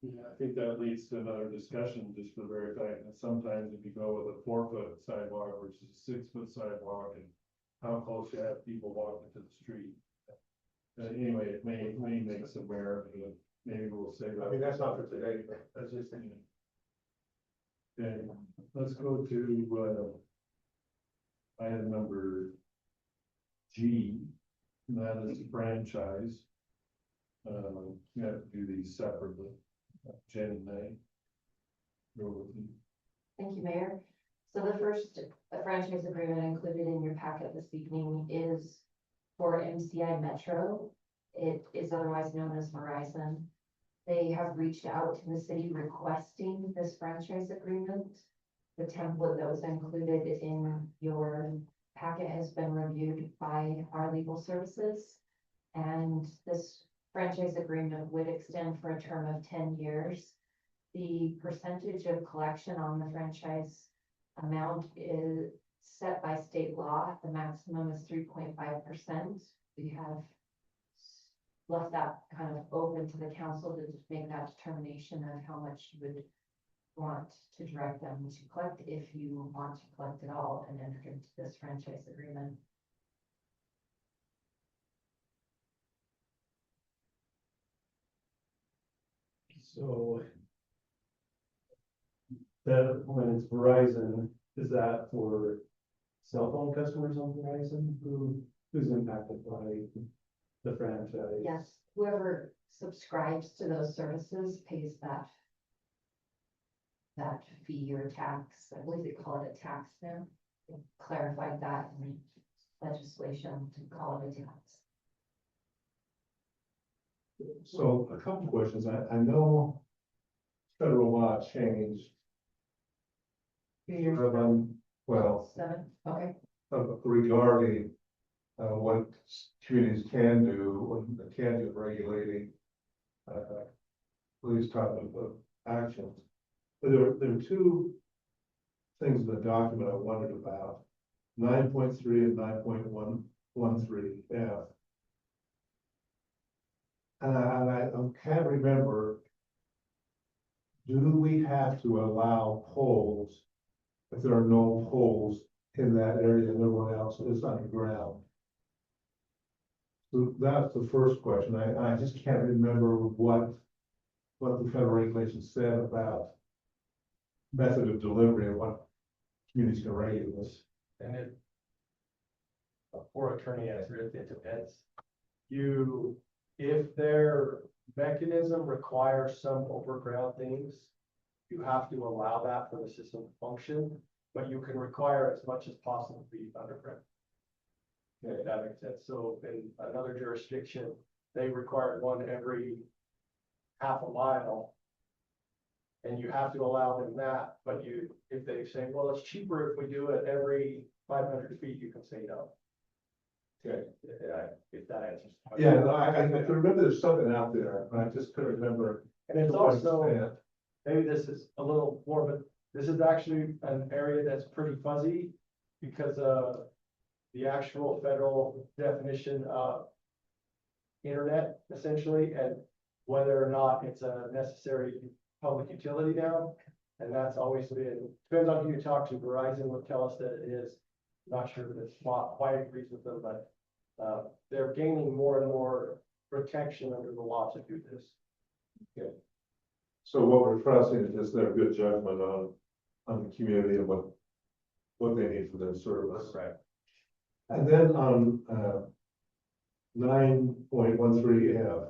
yeah, I think that leads to another discussion, just for the very fact that sometimes if you go with a 4-foot sidewalk versus a 6-foot sidewalk, and how close you have people walking to the street. Anyway, it may make some merit, but maybe we'll say that. I mean, that's not for today, but that's just, Okay, let's go to, item number G, and that is the franchise. You have to do these separately. Jennie Knight. Go with you. Thank you, Mayor. So the first franchise agreement included in your packet this evening is for MCImetro. It is otherwise known as Verizon. They have reached out to the city requesting this franchise agreement. The template that was included in your packet has been reviewed by our legal services. And this franchise agreement would extend for a term of 10 years. The percentage of collection on the franchise amount is set by state law. The maximum is 3.5%. We have left that kind of open to the council to make that determination of how much you would want to direct them to collect, if you want to collect it all and enter into this franchise agreement. So that when it's Verizon, is that for cell phone customers on Verizon who's impacted by the franchise? Yes, whoever subscribes to those services pays that fee or tax. I believe they call it a tax now. They clarified that in legislation to call it a tax. so a couple questions. I know federal law changed. Well, 7, okay. regarding what communities can do, what can do regulating these type of actions. But there were two things in the document I wondered about, 9.3 and 9.113 F. And I can't remember, do we have to allow poles if there are no poles in that area and everyone else is underground? So that's the first question. I just can't remember what the federal regulations said about method of delivery and what communities can regulate this. And it, before attorney answered it depends. If their mechanism requires some overground things, you have to allow that for the system to function, but you can require as much as possible to be underground. Okay, that makes sense. So in another jurisdiction, they require one every half a mile. And you have to allow them that, but if they say, well, it's cheaper if we do it every 500 feet, you can say no. Okay. If that answers. the Yeah, question. no, I can remember there's something out there, but I just couldn't remember. And it's to what also, extent. maybe this is a little more, but this is actually an area that's pretty fuzzy because the actual federal definition of internet essentially, and whether or not it's a necessary public utility now. And that's always been, depends on who you talk to. Verizon will tell us that it is. Not sure that it's not quite agrees with them, but, they're gaining more and more protection under the law to do this. So what we're trusting is just their good judgment on the community and what they need for their service. Right. And then on, 9.13F,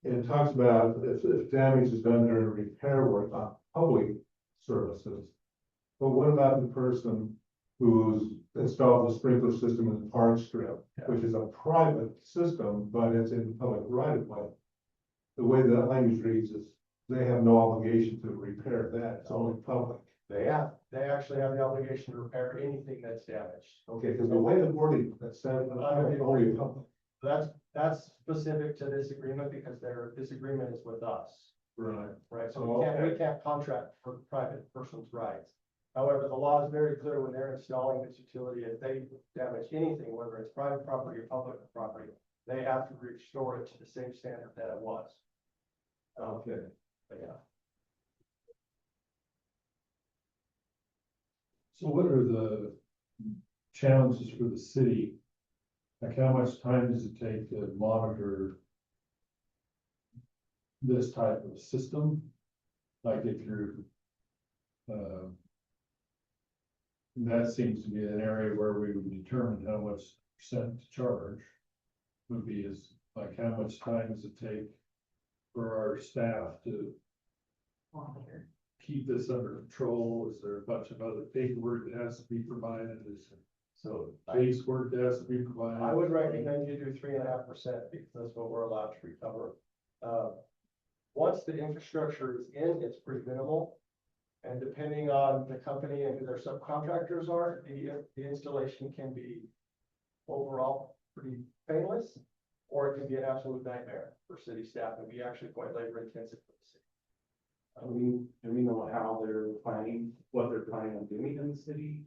it talks about if damage is done during repair work on public services. But what about the person who's installed the sprinkler system in the park strip, which is a private system, but it's in public right of way? The way that language reads is they have no obligation to repair that, it's only public. They actually have the obligation to repair anything that's damaged. Okay, because the way the wording that said only public. That's specific to this agreement because this agreement is with us, Right. right? So Oh, we can't contract for private person's rights. However, the law is very clear when they're installing this utility, if they damage anything, whether it's private property or public property, they have to restore it to the same standard that it was. Okay. But yeah. So what are the challenges for the city? Like how much time does it take to monitor this type of system? Like if you're, that seems to be an area where we would determine how much percent to charge. Would be is like how much time does it take for our staff to Monitor. keep this under control? Is there a bunch of other paperwork that has to be provided? Is there So police work that has to be provided? I would recommend you do 3.5% because that's what we're allowed to recover. Once the infrastructure is in, it's pretty minimal. And depending on the company and who their subcontractors are, the installation can be overall pretty painless, or it can be an absolute nightmare for city staff and be actually quite labor intensive for the city. Do we know how they're planning, what they're planning on doing in the city?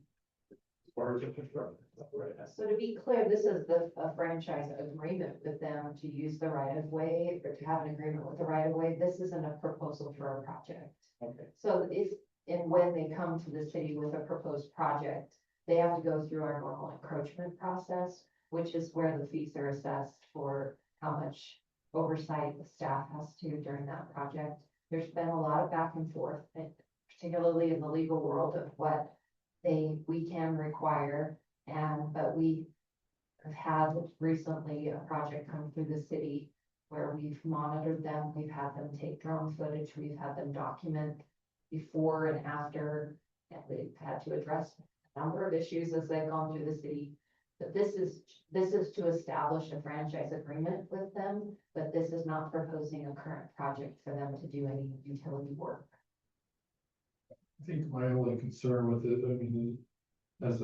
As far as infrastructure. Right. So to be clear, this is a franchise agreement with them to use the right of way or to have an agreement with the right of way. This isn't a proposal for a project. Okay. So if, and when they come to the city with a proposed project, they have to go through our normal encroachment process, which is where the fees are assessed for how much oversight the staff has to during that project. There's been a lot of back and forth, and particularly in the legal world of what we can require. But we have had recently a project come through the city where we've monitored them, we've had them take drone footage, we've had them document before and after, and they've had to address a number of issues as they've gone through the city. But this is to establish a franchise agreement with them, but this is not proposing a current project for them to do any utility work. I think my only concern with it, I mean, as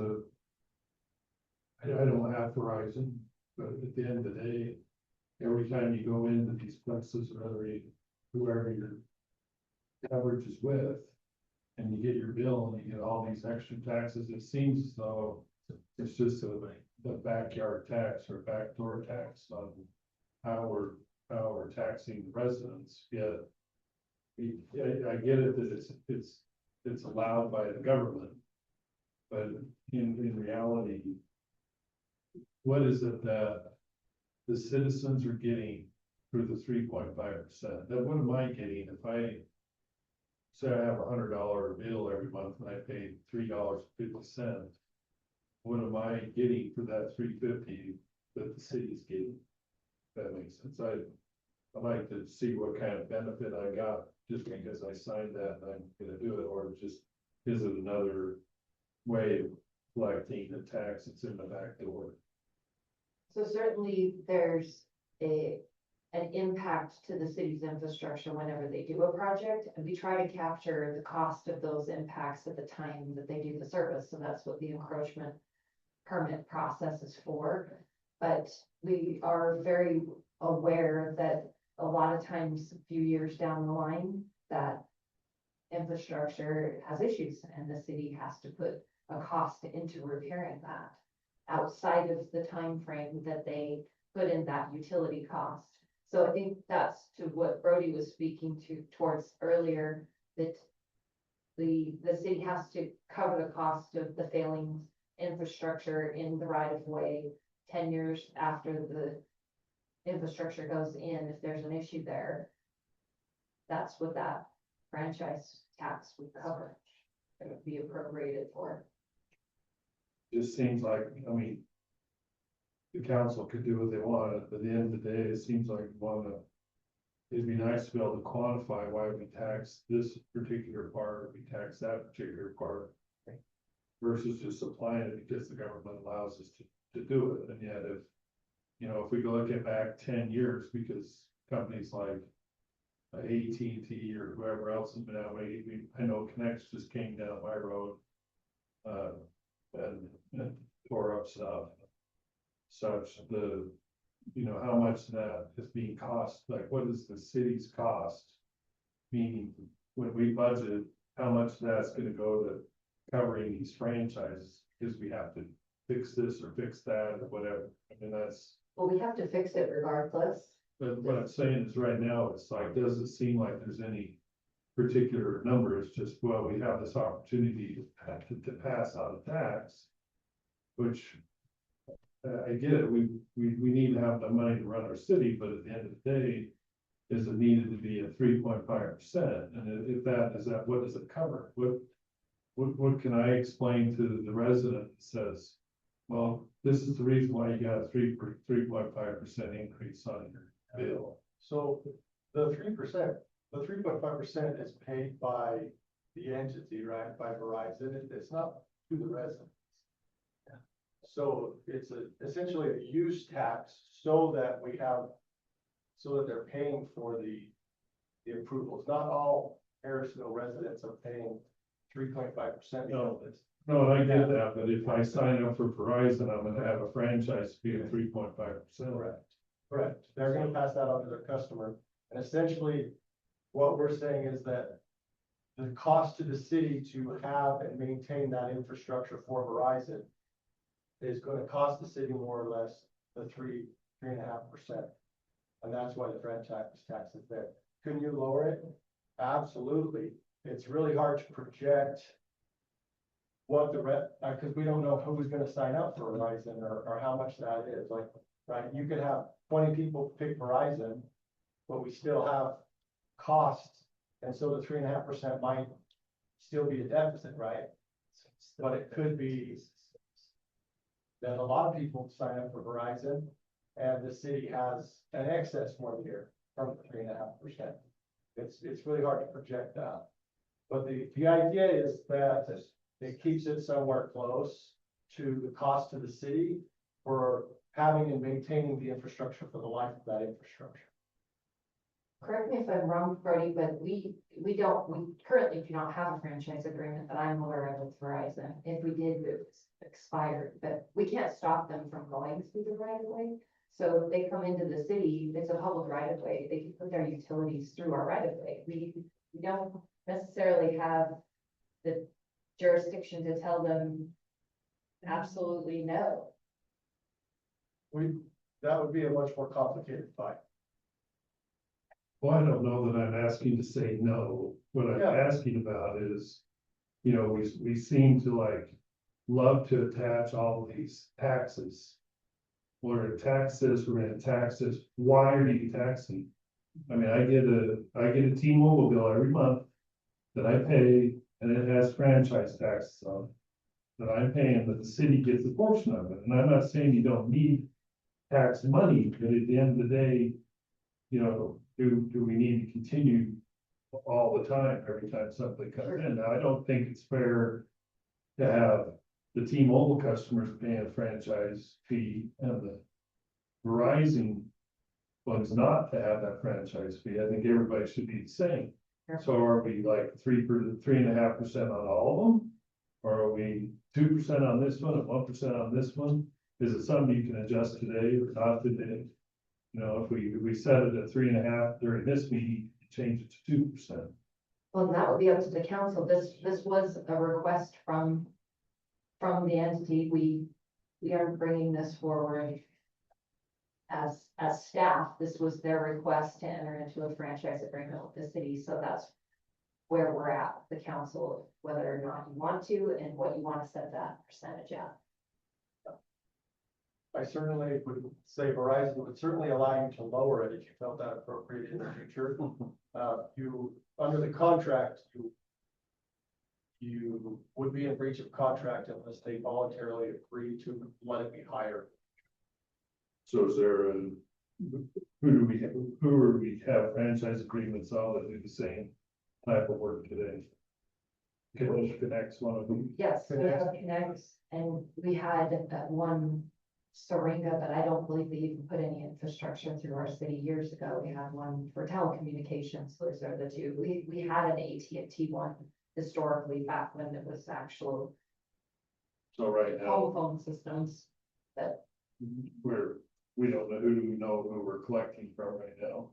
I don't have Verizon, but at the end of the day, every time you go into these places or whoever your coverage is with, and you get your bill and you get all these extra taxes, it seems as though it's just the backyard tax or backdoor tax on how we're taxing the residents. Yet, I get it that it's allowed by the government, but in reality, what is it that the citizens are getting through the 3.5%? That what am I getting if I say I have $100 bill every month and I pay $3.50? What am I getting for that $3.50 that the city's getting? If that makes sense. I'd like to see what kind of benefit I got just because I signed that and I'm gonna do it, or just is it another way of collecting the tax that's in the back door? So certainly there's an impact to the city's infrastructure whenever they do a project, and we try to capture the cost of those impacts at the time that they do the service. So that's what the encroachment permit process is for. But we are very aware that a lot of times, a few years down the line, that infrastructure has issues and the city has to put a cost into repairing that outside of the time frame that they put in that utility cost. So I think that's to what Brody was speaking towards earlier, that the city has to cover the cost of the failings infrastructure in the right of way 10 years after the infrastructure goes in, if there's an issue there, that's what that franchise tax would cover. It would be appropriated for. Just seems like, I mean, the council could do what they want, but at the end of the day, it seems like it'd be nice to be able to quantify why we tax this particular part, or we tax that particular part. Versus just supplying it because the government allows us to do it, and yet if, you know, if we go look at back 10 years, because companies like AT&T or whoever else has been out, I know Connects just came down my road. And tore up stuff. Such you know, how much that is being cost, like what is the city's cost? Meaning, when we budget, how much that's gonna go to covering these franchises, because we have to fix this or fix that or whatever. I mean, that's, Well, we have to fix it regardless. but what I'm saying is right now, it's like, doesn't seem like there's any particular number. It's just, well, we have this opportunity to pass out a tax, which I get it. We need to have the money to run our city, but at the end of the day, is it needed to be at 3.5%? And if that is that, what does it cover? What can I explain to the resident that says, well, this is the reason why you got a 3.5% increase on your bill? So the 3%, the 3.5% is paid by the entity, right, by Verizon. It's not to the residents. So it's essentially a use tax so that they're paying for the improvements. Not all Harrisville residents are paying 3.5%. No, I get that, but if I sign up for Verizon, I'm gonna have a franchise fee of 3.5%. Correct. They're gonna pass that on to their customer. And essentially, what we're saying is that the cost to the city to have and maintain that infrastructure for Verizon is gonna cost the city more or less the 3.5%. And that's why the franchise tax is there. Can you lower it? Absolutely. It's really hard to project what because we don't know who's gonna sign up for Verizon or how much that is. Like, right, you could have 20 people pick Verizon, but we still have costs. And so the 3.5% might still be a deficit, right? But it could be that a lot of people sign up for Verizon and the city has an excess one year from the 3.5%. It's really hard to project that. But the idea is that it keeps it somewhere close to the cost to the city for having and maintaining the infrastructure for the life of that infrastructure. Correct me if I'm wrong, Brody, but we currently do not have a franchise agreement that I'm aware of with Verizon. If we did, it's expired, but we can't stop them from going through the right of way. So if they come into the city, it's a public right of way, they can put their utilities through our right of way. We don't necessarily have the jurisdiction to tell them absolutely no. That would be a much more complicated fight. Well, I don't know that I'm asking to say no. What I'm asking about is, you know, we seem to like love to attach all these taxes. We're gonna tax this, we're gonna tax this. Why are you taxing? I mean, I get a T-Mobile bill every month that I pay, and it has franchise taxes on it that I'm paying, but the city gets a portion of it. And I'm not saying you don't need tax money, but at the end of the day, you know, do we need to continue all the time, every time something comes in? Now, I don't think it's fair to have the T-Mobile customers paying a franchise fee and the Verizon ones not to have that franchise fee. I think everybody should be the same. So are we like 3.5% on all of them? Or are we 2% on this one and 1% on this one? Is it something you can adjust today or not today? You know, if we set it at 3.5 during this meeting, change it to 2%. Well, that would be up to the council. This was a request from the entity. We are bringing this forward as staff. This was their request to enter into a franchise agreement with the city. So that's where we're at, the council, whether or not you want to and what you want to set that percentage at. I certainly would say Verizon would certainly allow you to lower it if you felt that appropriate in the future. Under the contract, you would be in breach of contract unless they voluntarily agree to let it be higher. So is there who do we have franchise agreements on that do the same type of work today? Connects one of them. Yes, we have Connects, and we had one Syringa, but I don't believe they even put any infrastructure through our city years ago. We had one for telecommunications. Those are the two. We had an AT&T one historically back when it was actual So right now, telephone systems. we don't know, who do we know who we're collecting from right now?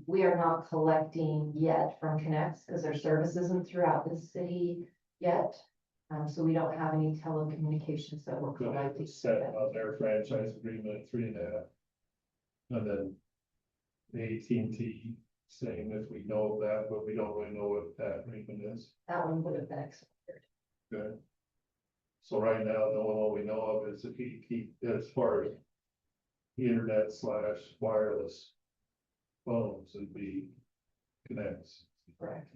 We are not collecting yet from Connects because their service isn't throughout the city yet. So we don't have any telecommunications that we're Could it collecting. was set on their franchise agreement at 3.5? And then the AT&T saying that we know of that, but we don't really know what that agreement is. That one would have been expired. Good. So right now, the only one we know of is that he as far as internet / wireless phones would be Connects. Correct.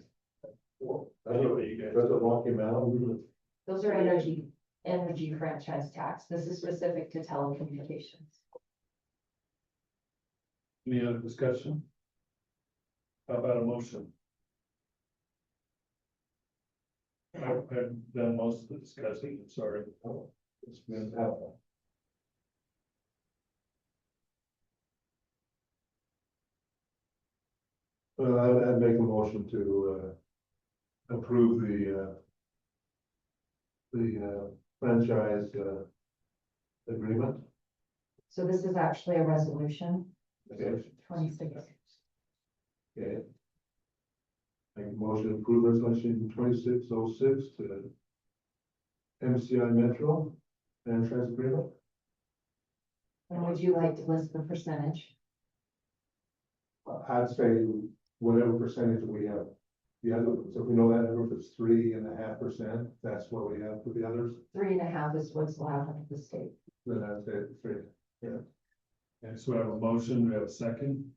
That's a Rocky Mountain. Those are energy franchise tax. This is specific to telecommunications. Any other discussion? How about a motion? I've done most of the discussing, I'm sorry. It's been out. Well, I'd make a motion to approve the franchise agreement. So this is actually a resolution, Okay. 26. Okay. Make a motion to approve resolution 2606 to MCImetro Franchise Agreement. And would you like to list the percentage? I'd say whatever percentage we have. The other, so if we know that number, if it's 3.5%, that's what we have for the others, 3.5 is what's allowed under the state. then I'd say 3. Okay, so we have a motion, we have a second.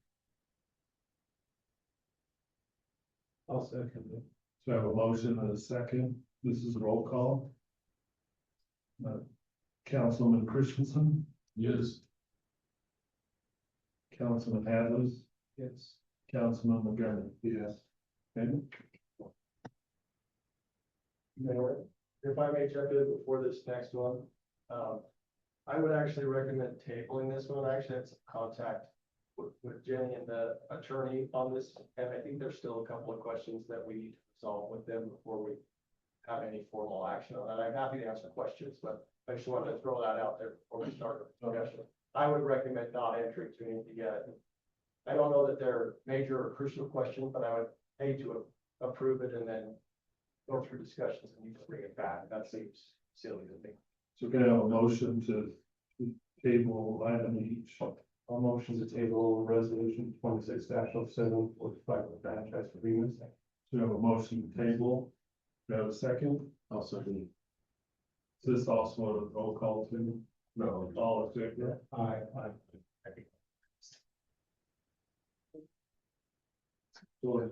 I'll second it. So I have a motion and a second. This is a roll call. Councilman Christensen, Yes. Councilman Hadley, Yes. Councilman Montgomery. Yes. Okay. Mayor, if I may jump in before this next one, I would actually recommend tabling this one. I actually had some contact with Jenny and the attorney on this, and I think there's still a couple of questions that we need to resolve with them before we have any formal action on that. I'm happy to answer questions, but I just wanted to throw that out there before we start the discussion. I would recommend not entering to anything yet. I don't know that they're major or crucial questions, but I would hate to approve it and then go through discussions and you just bring it back. That seems silly to me. So can I have a motion to table item each? I'll motion to table resolution 26-07 for the Fife franchise agreements. So we have a motion to table. Do we have a second? I'll second it. Is this also a roll call too? No. All in favor? Aye. So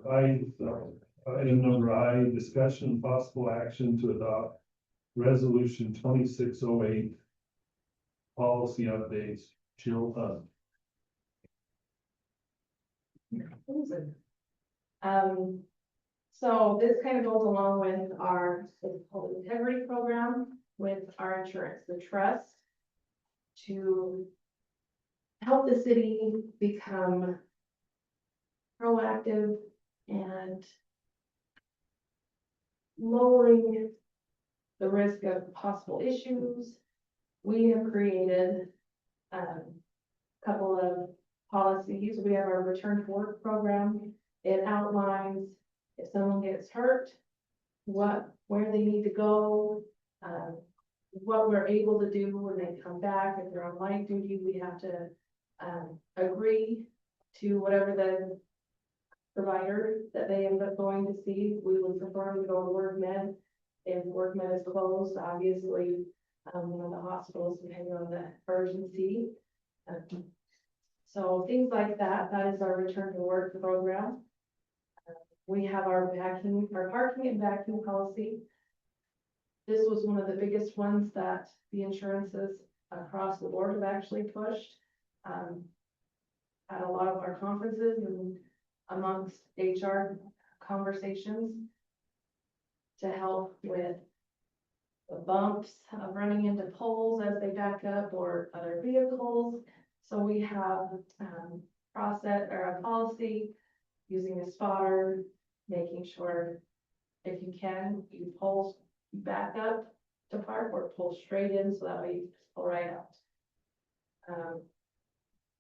item number I, discussion and possible action to adopt resolution 2608. Policy updates, chill fund. So this kind of goes along with our, it's called integrity program with our insurance, the trust, to help the city become proactive and lowering the risk of possible issues. We have created a couple of policies. We have our return to work program. It outlines if someone gets hurt, where they need to go, what we're able to do when they come back. If they're on light duty, we have to agree to whatever the provider that they end up going to see. We would prefer to go to work med. If work med is closed, obviously, one of the hospitals, depending on the urgency. So things like that, that is our return to work program. We have our parking and vacuum policy. This was one of the biggest ones that the insurances across the board have actually pushed. At a lot of our conferences and amongst HR conversations to help with the bumps of running into poles as they back up or other vehicles. So we have process or a policy using a spotter, making sure if you can, you back up to park or pull straight in so that way you just pull right out.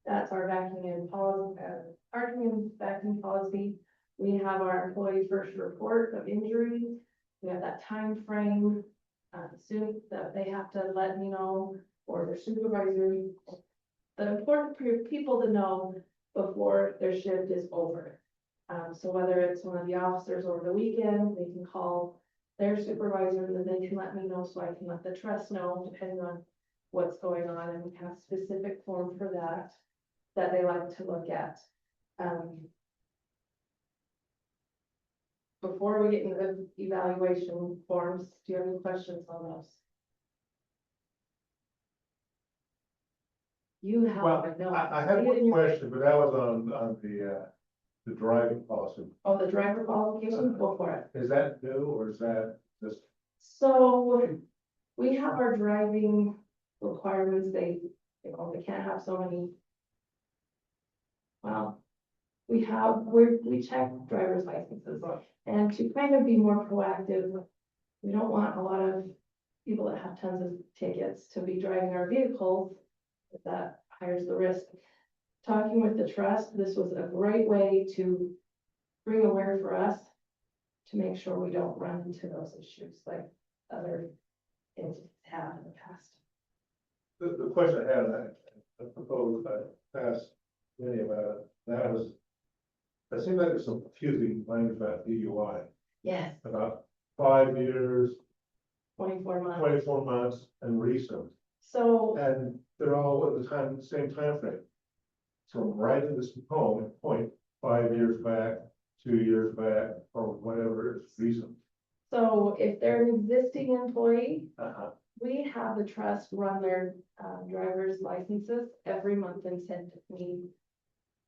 That's our vacuum and policy, parking and vacuum policy. We have our employee first report of injury. We have that time frame, soon that they have to let me know, or their supervisor. The important people to know before their shift is over. So whether it's one of the officers over the weekend, they can call their supervisor, and then they can let me know so I can let the trust know, depending on what's going on, and we have a specific form for that they like to look at. Before we get into the evaluation forms, do you have any questions on those? You have, Well, I know. I had one question, but that was on the driving policy. Oh, the driver qualification, go for it. Is that new or is that just? So we have our driving requirements. They can't have so many. Well, we check driver's licenses, and to kind of be more proactive, we don't want a lot of people that have tons of tickets to be driving our vehicles. That hires the risk. Talking with the trust, this was a great way to bring aware for us to make sure we don't run into those issues like other entities have in the past. The question I had, I proposed, I asked Jenny about it, that was, it seemed like there's some confusing language about DUI, Yes. about 5 years, 24 months. 24 months, and recent, So, and they're all at the same time frame. So right in this point, 5 years back, 2 years back, or whatever is recent. so if they're an existing employee, Uh-huh. we have the trust run their driver's licenses every month and send me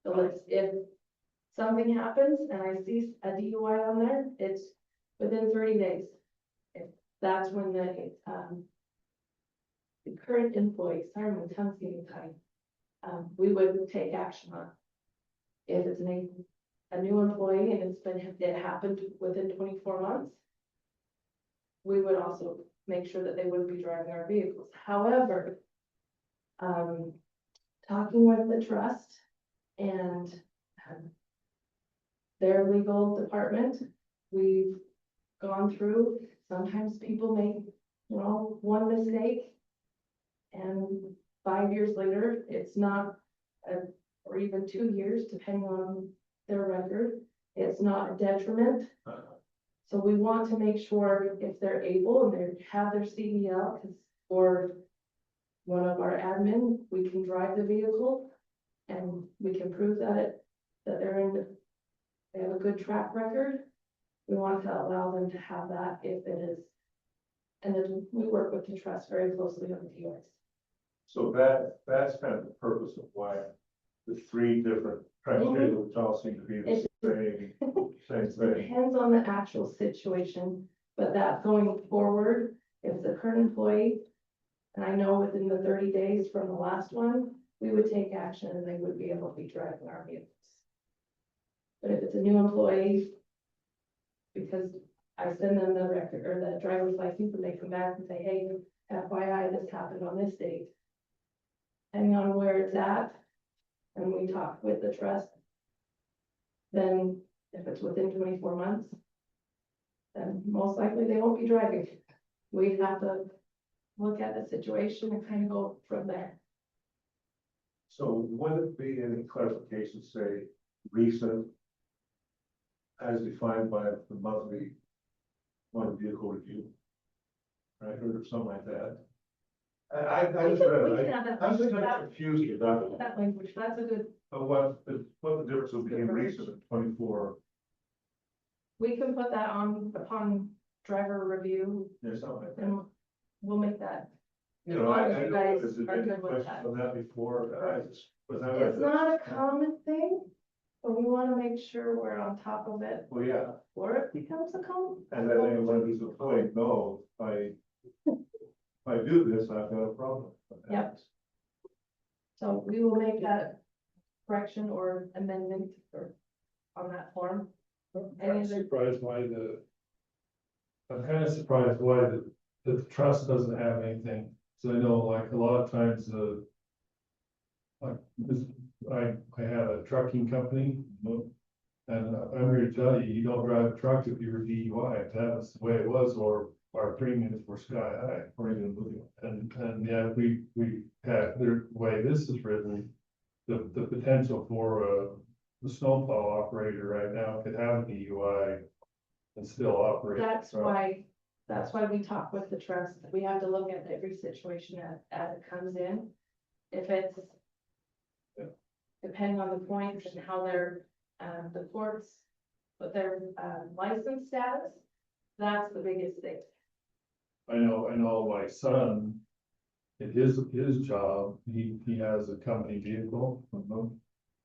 the list. If something happens and I see a DUI on there, it's within 30 days. If that's when the current employee, sorry, my tongue's getting tight, we would take action on. If it's a new employee and it happened within 24 months, we would also make sure that they wouldn't be driving our vehicles. However, talking with the trust and their legal department, we've gone through, sometimes people make, one mistake, and 5 years later, it's not, or even 2 years, depending on their record, it's not a detriment. So we want to make sure if they're able and they have their CDL, or one of our admin, we can drive the vehicle and we can prove that they have a good track record. We want to allow them to have that if it is. And then we work with the trust very closely on the DUIs. So that's kind of the purpose of why the 3 different criteria, which all seem to be the same thing. Depends on the actual situation, but that going forward, if it's a current employee, and I know within the 30 days from the last one, we would take action and they would be able to be driving our vehicles. But if it's a new employee, because I send them the record or the driver's license and they come back and say, hey, FYI, this happened on this date. Depending on where it's at, and we talk with the trust, then if it's within 24 months, then most likely they won't be driving. We have to look at the situation and kind of go from there. So would it be any clarification, say, recent as defined by the monthly motor vehicle review? Right, or something like that? I We can- just we read can it. have that I'm just language. kind of confused about That language, that's a good, what the difference between recent and 24 we can put that on upon driver review or something like that. and we'll make that. You know, I As long as you know guys there's are been good with questions that. on that before. I just was not. It's not a common thing, but we wanna make sure we're on top of it Well, yeah, before it becomes a common. and then anyone who's employed knows if I do this, I've got a problem. Yep. So we will make that correction or amendment or on that form. Any I'm other, surprised why I'm kind of surprised why the trust doesn't have anything. So I know like a lot of times, like this, I have a trucking company. And I'm here to tell you, you don't drive a truck if you're a DUI. That was the way it was, or our premiums were sky high. Or even moving. And yeah, we had, the way this is written, the potential for the snowplow operator right now could have a DUI and still operate. that's why we talk with the trust. We have to look at every situation as it comes in. If it's depending on the points and how their, the courts, but their, license status, that's the biggest thing. I know my son, in his job, he has a company vehicle.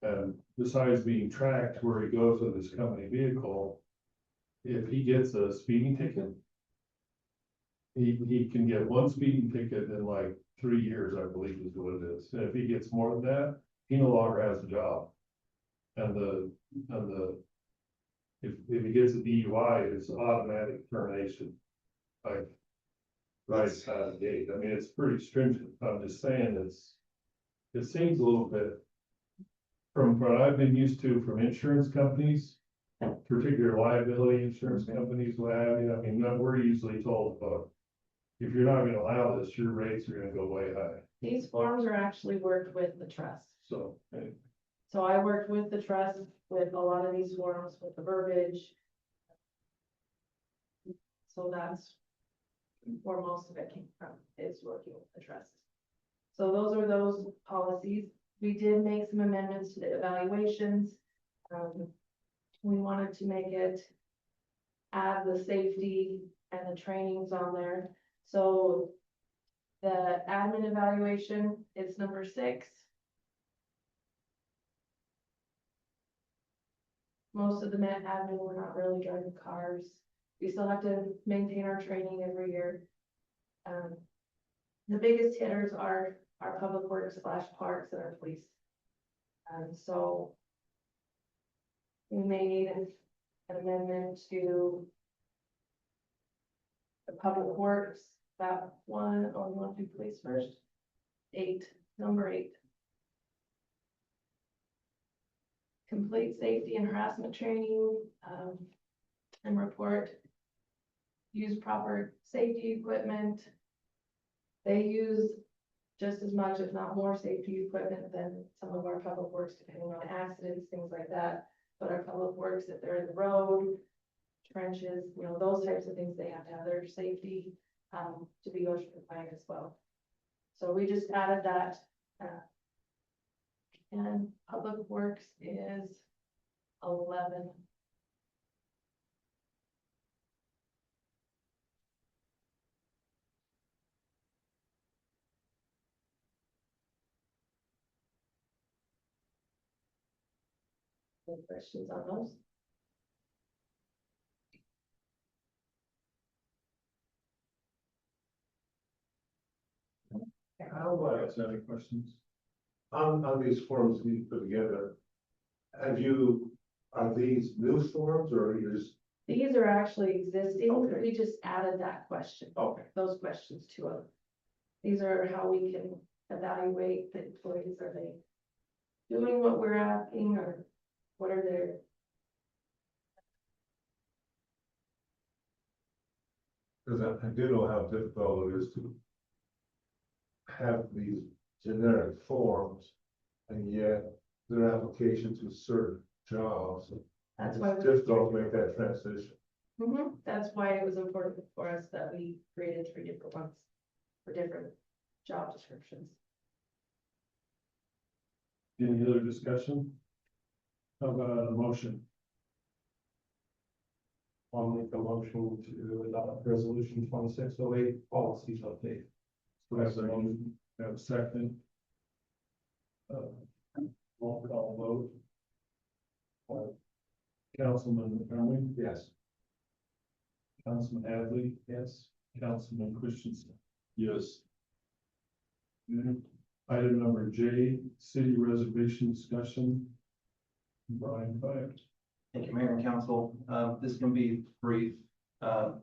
And besides being tracked where he goes with his company vehicle, if he gets a speeding ticket, he can get one speeding ticket in like 3 years, I believe is what it is. And if he gets more than that, he no longer has a job. And if he gets a DUI, it's automatic termination. Like, right out of the gate. I mean, it's pretty stringent. I'm just saying it seems a little bit from what I've been used to from insurance companies, particular liability insurance companies, what have you. I mean, we're usually told, if you're not gonna allow this, your rates are gonna go way high. These forms are actually worked with the trust. So, So I worked with the trust with a lot of these forms, with the verbiage. So that's where most of it came from, is working with the trust. So those are those policies. We did make some amendments to the evaluations. We wanted to make it add the safety and the trainings on there. So the admin evaluation is number 6. Most of the admin, we're not really driving cars. We still have to maintain our training every year. The biggest hitters are our public works / parks and our police. So we may need an amendment to the public works, that one, or you want to do police first? 8, number 8. Complete safety and harassment training, and report. Use proper safety equipment. They use just as much, if not more, safety equipment than some of our public works, depending on accidents, things like that. But our public works, if they're in the road, trenches, you know, those types of things, they have to have their safety, to be OSHA compliant as well. So we just added that, and public works is 11. Any questions on those? How about any questions? on these forms you put together? Are these new forms or are you just, These are actually existing, Okay. we just added that question, okay, those questions to them. These are how we can evaluate the employees, are they doing what we're asking, or what are their, because I do know how difficult it is to have these generic forms, and yet their application to certain jobs. that's why. It's difficult to make that transition. That's why it was important for us that we created 3 different ones for different job descriptions. Any other discussion? How about a motion? I'll make a motion to adopt resolution 2608 policies update. We have a motion, we have a second. Roll call vote. Councilman Montgomery, Yes. Councilman Hadley, yes, Councilman Christensen. Yes. Item number J, city reservation discussion. Bryan, Fife. Thank you, Mayor and Council. This can be brief. A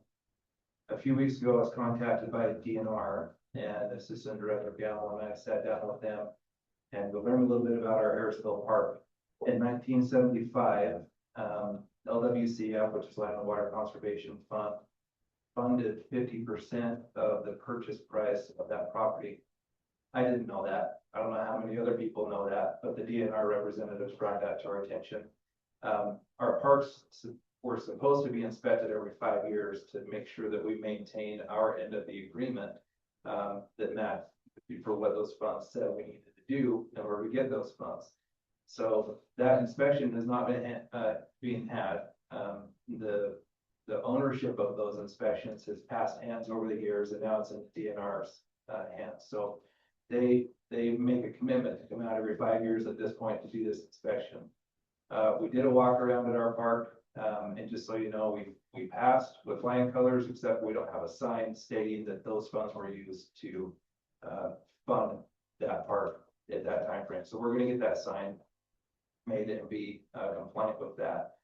few weeks ago, I was contacted by DNR and Assistant Director Gallo, and I sat down with them and we learned a little bit about our Harrisville Park. In 1975, LWCF, which is Land and Water Conservation Fund, funded 50% of the purchase price of that property. I didn't know that. I don't know how many other people know that, but the DNR representatives brought that to our attention. Our parks were supposed to be inspected every 5 years to make sure that we maintain our end of the agreement, that met for what those funds said we needed to do in order to get those funds. So that inspection has not been being had. The ownership of those inspections has passed hands over the years, and now it's in the DNR's hands. So they make a commitment to come out every 5 years at this point to do this inspection. We did a walk around at our park, and just so you know, we passed with flying colors, except we don't have a sign stating that those funds were used to fund that park at that time frame. So we're gonna get that sign made and be compliant with that.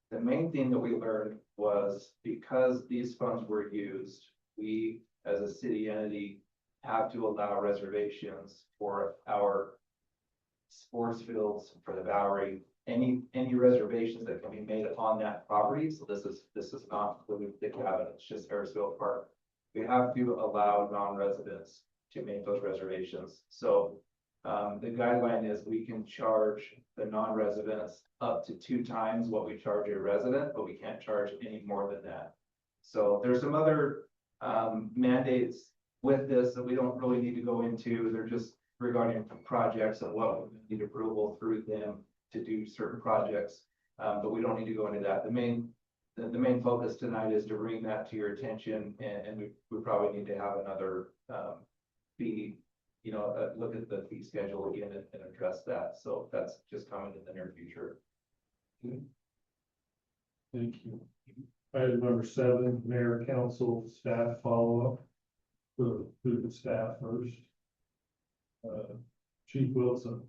The main thing that we learned was because these funds were used, we as a city entity have to allow reservations for our sports fields, for the Bowery, any reservations that can be made on that property. So this is not including the cabin, it's just Harrisville Park. We have to allow non-residents to make those reservations. So the guideline is we can charge the non-residents up to 2 times what we charge a resident, but we can't charge any more than that. So there's some other mandates with this that we don't really need to go into. They're just regarding projects and what we need approval through them to do certain projects. But we don't need to go into that. The main focus tonight is to bring that to your attention, and we probably need to have another fee, look at the fee schedule again and address that. So that's just coming in the near future. Thank you. Item number 7, mayor, council, staff follow-up. Through the staff first. Chief Wilson.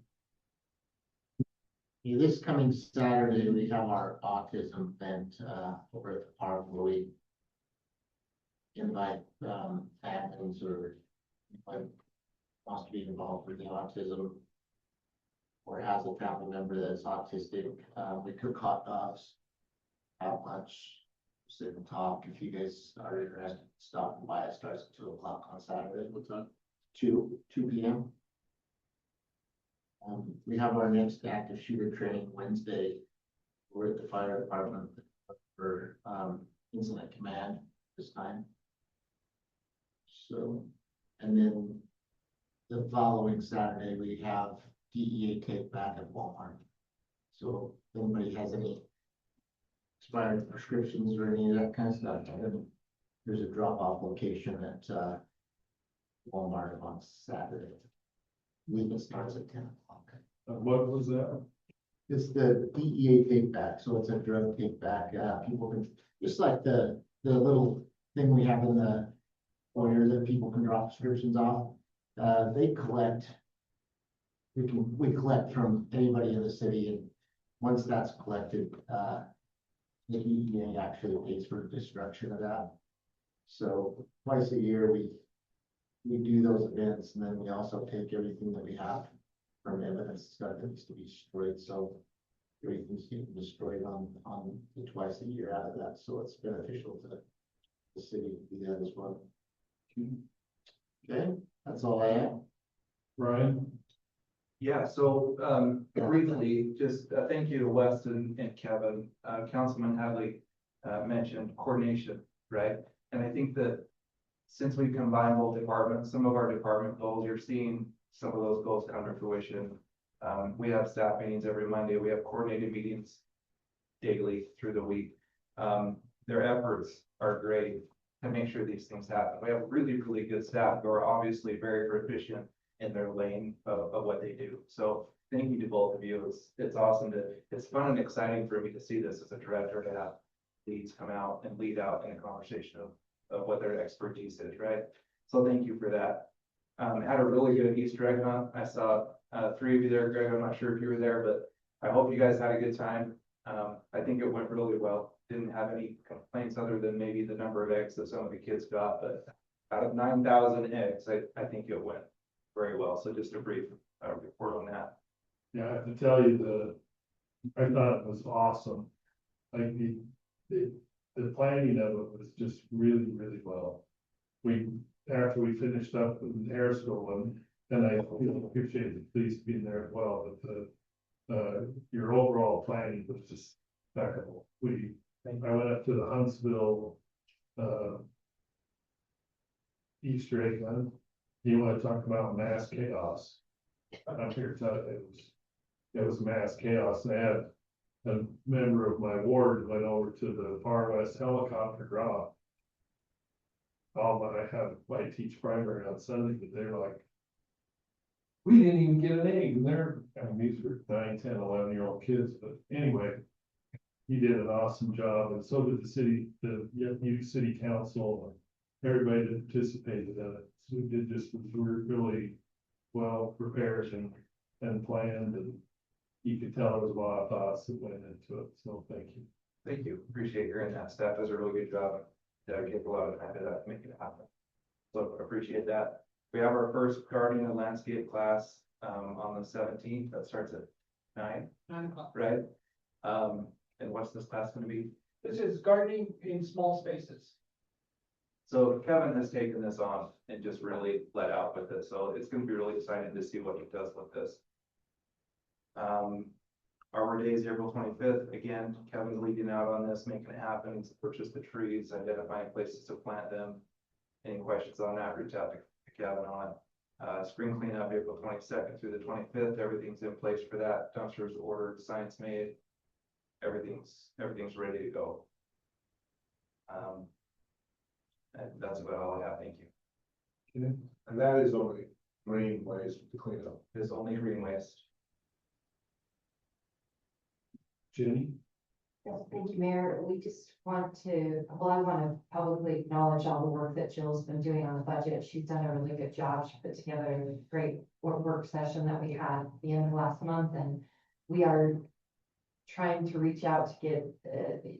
Yeah, this coming Saturday, we have our autism event over at the park where we invite families or anybody wants to be involved with the autism or has a family member that's autistic. We cook hot dogs, have lunch, sit and talk. If you guys are interested, stop by. It starts at 2 o'clock on Saturday. What time? 2 p.m. We have our next active shooter training Wednesday. We're at the fire department for incident command this time. So, and then the following Saturday, we have DEA take back at Walmart. So if anybody has any expired prescriptions or any of that kind of stuff, there's a drop-off location at Walmart on Saturday. I believe it starts at 10 o'clock. What was that? It's the DEA take back, so it's a drug take back. People can, just like the little thing we have in the foyer that people can drop prescriptions off. They collect. We collect from anybody in the city, and once that's collected, the DEA actually pays for the destruction of that. So twice a year we do those events, and then we also take everything that we have from evidence stuff that needs to be destroyed. So everything's getting destroyed on the twice a year out of that. So it's beneficial to the city to do that as well. Okay, that's all I have. Bryan? Yeah, so briefly, just thank you to Wes and Kevin. Councilman Hadley mentioned coordination, right? And I think that since we combined both departments, some of our department goals, you're seeing some of those goals come to fruition. We have staff meetings every Monday. We have coordinated meetings daily through the week. Their efforts are great to make sure these things happen. We have really, really good staff who are obviously very proficient in their lane of what they do. So thank you to both of you. It's awesome it's fun and exciting for me to see this as a director, to have leads come out and lead out in a conversation of what their expertise is, right? So thank you for that. Had a really good Easter egg hunt. I saw 3 of you there, Greg. I'm not sure if you were there, but I hope you guys had a good time. I think it went really well. Didn't have any complaints other than maybe the number of eggs that some of the kids got, but out of 9,000 eggs, I think it went very well. So just a brief report on that. Yeah, I have to tell you, I thought it was awesome. Like the planning of it was just really, really well. After we finished up in Harrisville one, and I appreciate the police being there as well, but your overall planning was just impeccable. I went up to the Huntsville, Easter egg hunt. You want to talk about mass chaos? I'm here to tell you, it was mass chaos. And I had a member of my ward went over to the Far West helicopter drop. I teach primary on Sunday, but they're like, we didn't even get an egg. And these were 9, 10, 11-year-old kids, but anyway, he did an awesome job, and so did the new city council, and everybody that participated in it. So we were really well prepared and planned, and you could tell there was a lot of thoughts that went into it, so thank you. Thank you. Appreciate hearing that. Staff does a really good job. Dedicate a lot of time to that, to make it happen. So appreciate that. We have our first gardening and landscape class on the 17th. That starts at 9 o'clock, right? And what's this class going to be? This is gardening in small spaces. So Kevin has taken this on and just really let out with it. So it's going to be really exciting to see what he does with this. Arbor Day is April 25th. Again, Kevin's leading out on this, making it happen. He's purchased the trees, identifying places to plant them. Any questions on that, reach out to Kevin on it. Spring cleanup, April 22nd through the 25th. Everything's in place for that. Dumpsters ordered, signs made. Everything's ready to go. And that's about all I have. Thank you. Okay. And that is only green waste to clean up. It's only green waste. Jenny? Yes, thank you, Mayor. We just want to, I want to publicly acknowledge all the work that Jill's been doing on the budget. She's done a really good job. She put together a great work session that we had at the end of last month, and we are trying to reach out to get,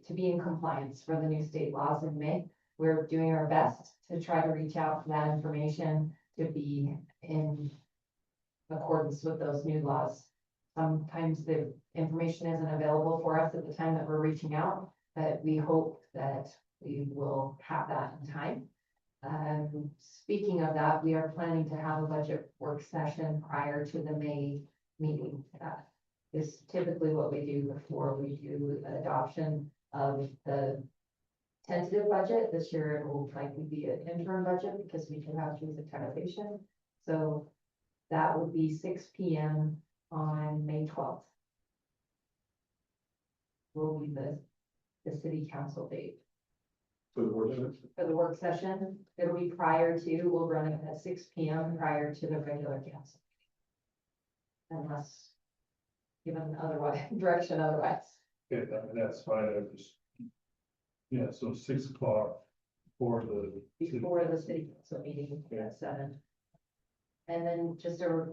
to be in compliance for the new state laws in May. We're doing our best to try to reach out for that information to be in accordance with those new laws. Sometimes the information isn't available for us at the time that we're reaching out, but we hope that we will have that in time. Speaking of that, we are planning to have a budget work session prior to the May meeting. Is typically what we do before we do adoption of the tentative budget. This year it will likely be an interim budget because we do have things of taxation. So that would be 6 p.m. on May 12th. Will be the city council date. For the work session? For the work session, it'll be prior to, we'll run it at 6 p.m. prior to the regular council. Unless given otherwise, direction otherwise. Okay, that's fine. Yeah, so 6 o'clock for Before the city council meeting at 7. And then just a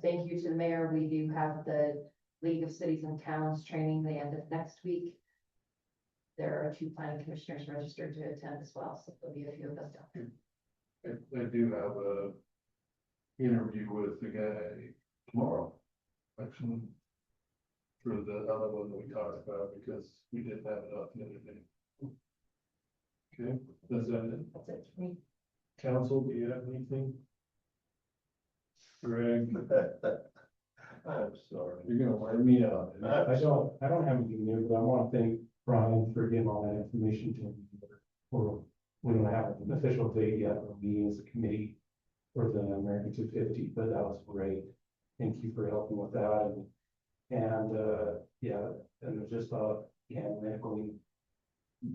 thank you to the mayor. We do have the League of Cities and Towns training the end of next week. There are 2 planning commissioners registered to attend as well, so there'll be a few of us down there. I do have a interview with the guy tomorrow, actually, for the other one that we talked about, because we didn't have enough the other day. Okay, that's it. That's it for me. Council, do you have anything? Greg? I'm sorry, you're gonna wear me out. I don't have anything new, but I want to thank Bryan for getting all that information to me for we don't have an official date yet, we're meeting as a committee for the American 250, but that was great. Thank you for helping with that, yeah, and just Nicholas,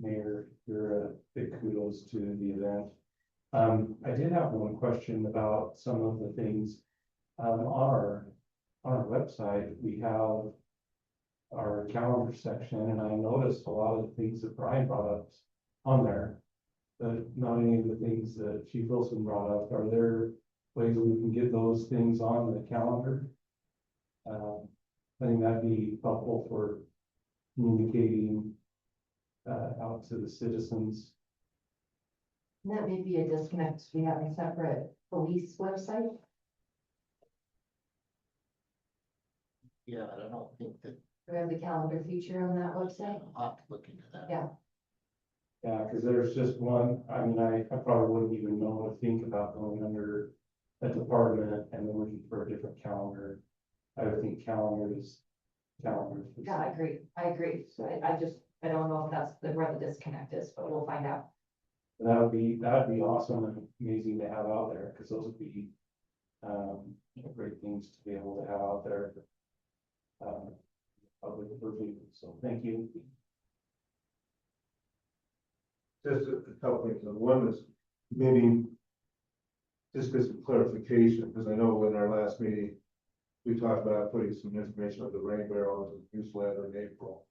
Mayor, your big kudos to the event. I did have one question about some of the things, on our website, we have our calendar section, and I noticed a lot of the things that Bryan brought up on there, but not any of the things that Chief Wilson brought up. Are there ways we can get those things on the calendar? I think that'd be helpful for communicating out to the citizens. That may be a disconnect. We have a separate police website. Yeah, but I don't think that, We have the calendar feature on that website. I'll have to look into that. Yeah. Yeah, because there's just one, I mean, I probably wouldn't even know what to think about going under a department and then looking for a different calendar. I would think calendars. Yeah, I agree. So I don't know if that's where the disconnect is, but we'll find out. That'd be awesome and amazing to have out there, because those would be, great things to be able to have out there. Public review, so thank you. Just a couple things. One is maybe just get some clarification, because I know in our last meeting, we talked about putting some information on the rain barrels and newsletter in April.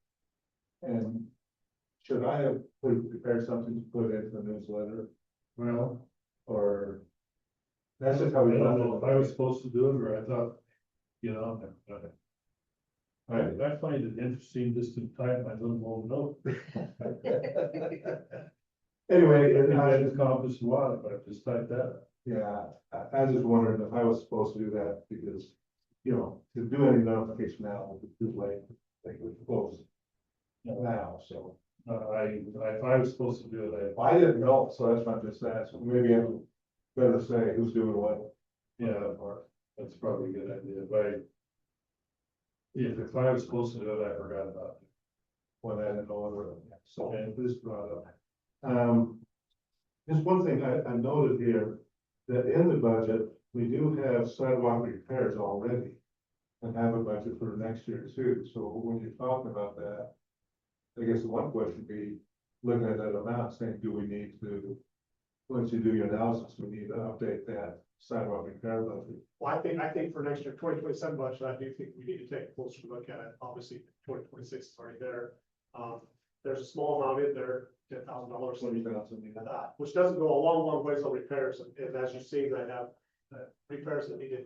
And should I have prepared something to put into the newsletter? Well, Or that's just how I we don't left know if I was supposed to do it, or I thought, I find it interesting just to type my little old note. Anyway, I think I'd accomplish a lot if I just typed that. yeah, I was just wondering if I was supposed to do that, because, to do any notification now would be too late. They would close now, so. If I was supposed to do it, I didn't know, so that's why I'm just asking. Maybe I'm better say who's doing what. that's probably a good idea. If I was supposed to do it, I forgot about it. When I didn't know it. So, And this brought up. just one thing I noted here, that in the budget, we do have sidewalk repairs already. And have a budget for next year too, so when you're talking about that, I guess the one question would be, looking at that amount, saying, do we need to, once you do your analysis, we need to update that sidewalk repair budget? Well, I think for next year, 2027 budget, I do think we need to take a closer look at it. Obviously, 2026 is already there. There's a small amount in there, $10,000. Which doesn't go a long ways on repairs. And as you've seen, I have repairs that need to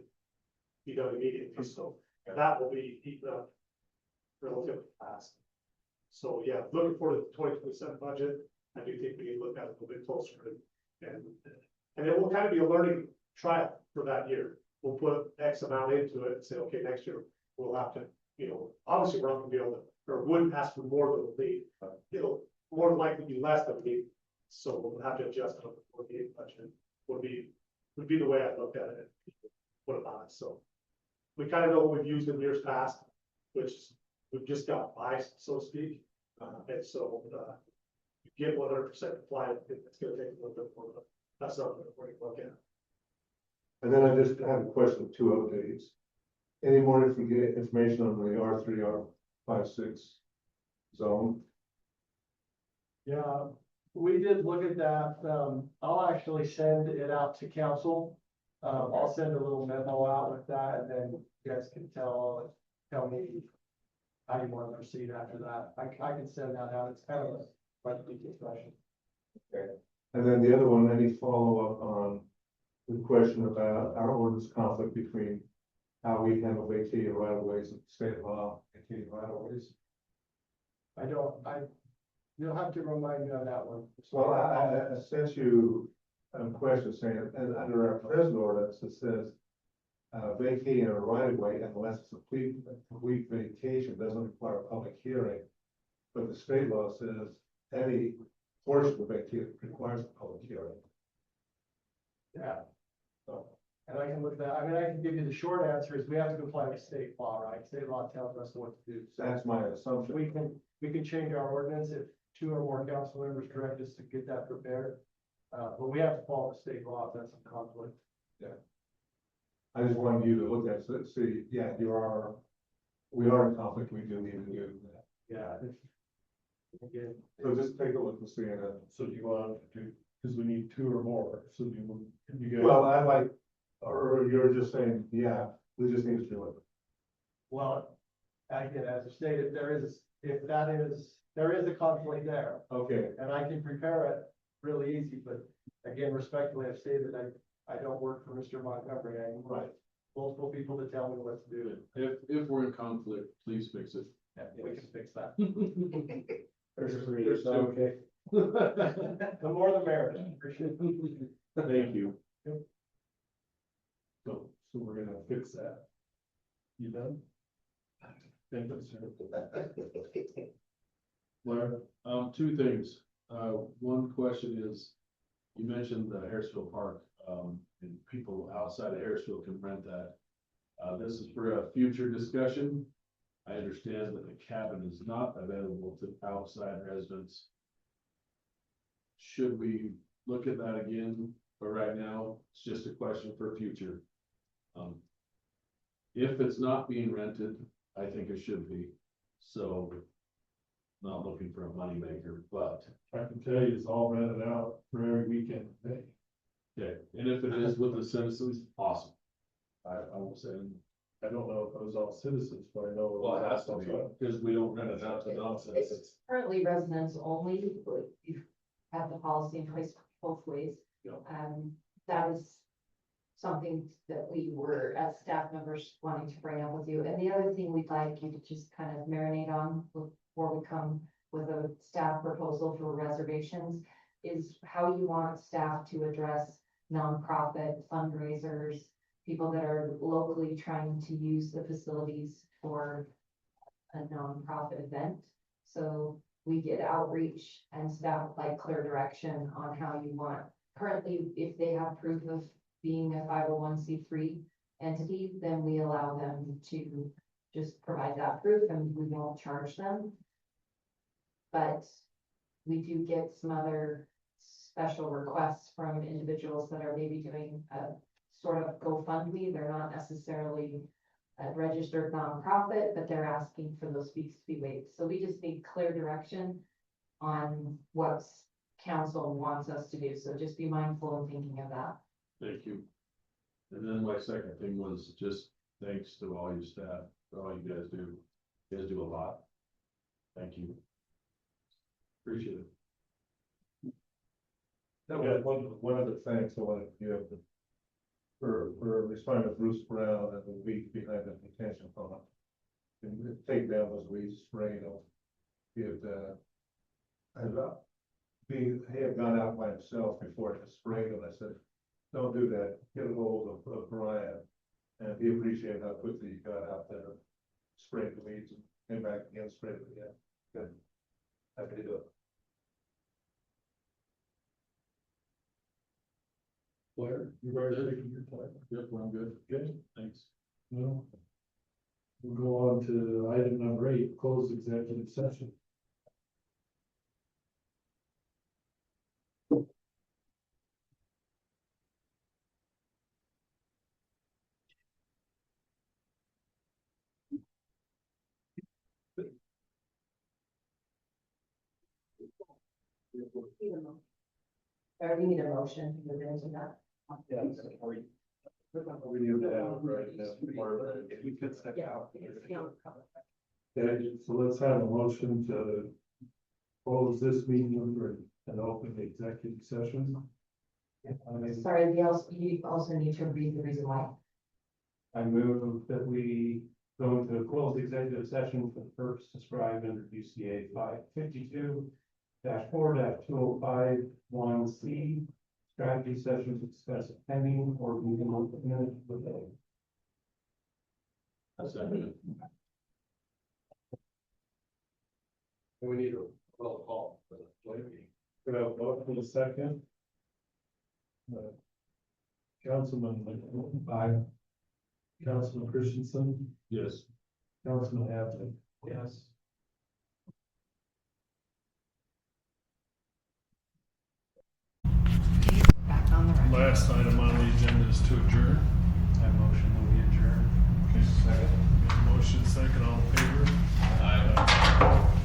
be done immediately. So that will be eaten up relatively fast. So yeah, looking forward to the 2027 budget. I do think we need to look at it a little bit closer, and it will kind of be a learning trial for that year. We'll put X amount into it and say, okay, next year we'll have to, obviously we're not gonna be able to, or wouldn't ask for more than we need. It'll more than likely be less than we need. So we'll have to adjust it for the budget. Would be the way I looked at it. What about it? So we kind of know what we've used in years past, which we've just got by, so to speak. And so, you get 100% compliant, it's gonna take a little bit more, but that's not what we're gonna look at. And then I just have a question of 2 updates. Any more information on the R3, R56 zone? Yeah, we did look at that. I'll actually send it out to council. I'll send a little memo out with that, and then you guys can tell me how you want to proceed after that. I can send that out. It's kind of a lengthy discussion. Okay. And then the other one, any follow-up on the question about our ordinance conflict between how we handle vacated right of ways and state law, vacated right of ways? You'll have to remind me on that one. Well, I sent you a question saying, and under our present ordinance, it says vacating a right of way unless it's a complete vacation doesn't require a public hearing. But the state law says any portion of vacation requires a public hearing. Yeah, So, and I can look at that. I mean, I can give you the short answer is we have to comply with state law, right? State law tells us what to do. So that's my assumption. we can change our ordinance if 2 or more council members direct us to get that prepared. But we have to follow the state law, that's a conflict. I just wanted you to look at, see, yeah, we are in conflict, we do need to do that. Yeah. Again, So just take a look and see, So do you want to, because we need two or more, so do you guys? well, I like, or you're just saying, yeah, we just need to do it. well, again, as I stated, there is a conflict there, Okay, and I can prepare it really easy, but again, respectfully, I've stated I don't work for Mr. Montgomery, I need right. multiple people to tell me what to do. If we're in conflict, please fix it. Yeah, we can fix that. There's three, There's so, two. okay. The more the merrier. Appreciate it. Thank you. So we're gonna fix that. You done? Thank you, sir. Blair, two things. One question is, you mentioned the Harrisville Park, and people outside of Harrisville can rent that. This is for a future discussion. I understand that the cabin is not available to outside residents. Should we look at that again? But right now, it's just a question for future. If it's not being rented, I think it should be. So not looking for a moneymaker, but I can tell you it's all rented out for every weekend. Hey, okay. And if it is with the citizens, awesome. I won't say, I don't know if it was all citizens, but I know. well, it has to be, because we don't rent it out to non-citizens. It's currently residents only, but you have the policy in place both ways. Yeah. That is something that we were, as staff members, wanting to bring up with you. And the other thing we'd like you to just kind of marinate on before we come with a staff proposal for reservations is how you want staff to address nonprofit fundraisers, people that are locally trying to use the facilities for a nonprofit event. So we get outreach and staff like clear direction on how you want. Currently, if they have proof of being a 501c3 entity, then we allow them to just provide that proof and we won't charge them. But we do get some other special requests from individuals that are maybe doing a sort of GoFundMe. They're not necessarily a registered nonprofit, but they're asking for those fees to be waived. So we just need clear direction on what council wants us to do. So just be mindful and thinking of that. Thank you. And then my second thing was just thanks to all your staff, for all you guys do. You guys do a lot. Thank you. Appreciate it. That was one of the thanks I wanted to give for responding to Bruce Brown and the week behind the detention pond. And take down those weeds, spray them. He had gone out by himself before to spray them. I said, don't do that. Get a hold of Bryan. And he appreciated how quickly he got out there, sprayed the weeds, and came back again, sprayed it again. Good. Happy to do it. Blair, you ready to take your time? Yep, well, I'm good. Good. Thanks. No. We'll go on to item number 8, closed executive session. Or we need a motion to move into that. We need to have right now. If we could step out. Okay, so let's have a motion to close this meeting and open the executive session. Sorry, you also need to read the reason why. I move that we go into a closed executive session for the purpose described under UCA 552-4-2051C. Strategy session to discuss pending or moving imminent litigation. I second it. We need a roll call for the joint meeting. Could I have a vote for the second? Councilman, aye. Councilman Christensen, Yes. Councilman Havlet. Yes. last item on the agenda is to adjourn. I motion that we adjourn. Okay. Second. Motion second, all in favor? Aye.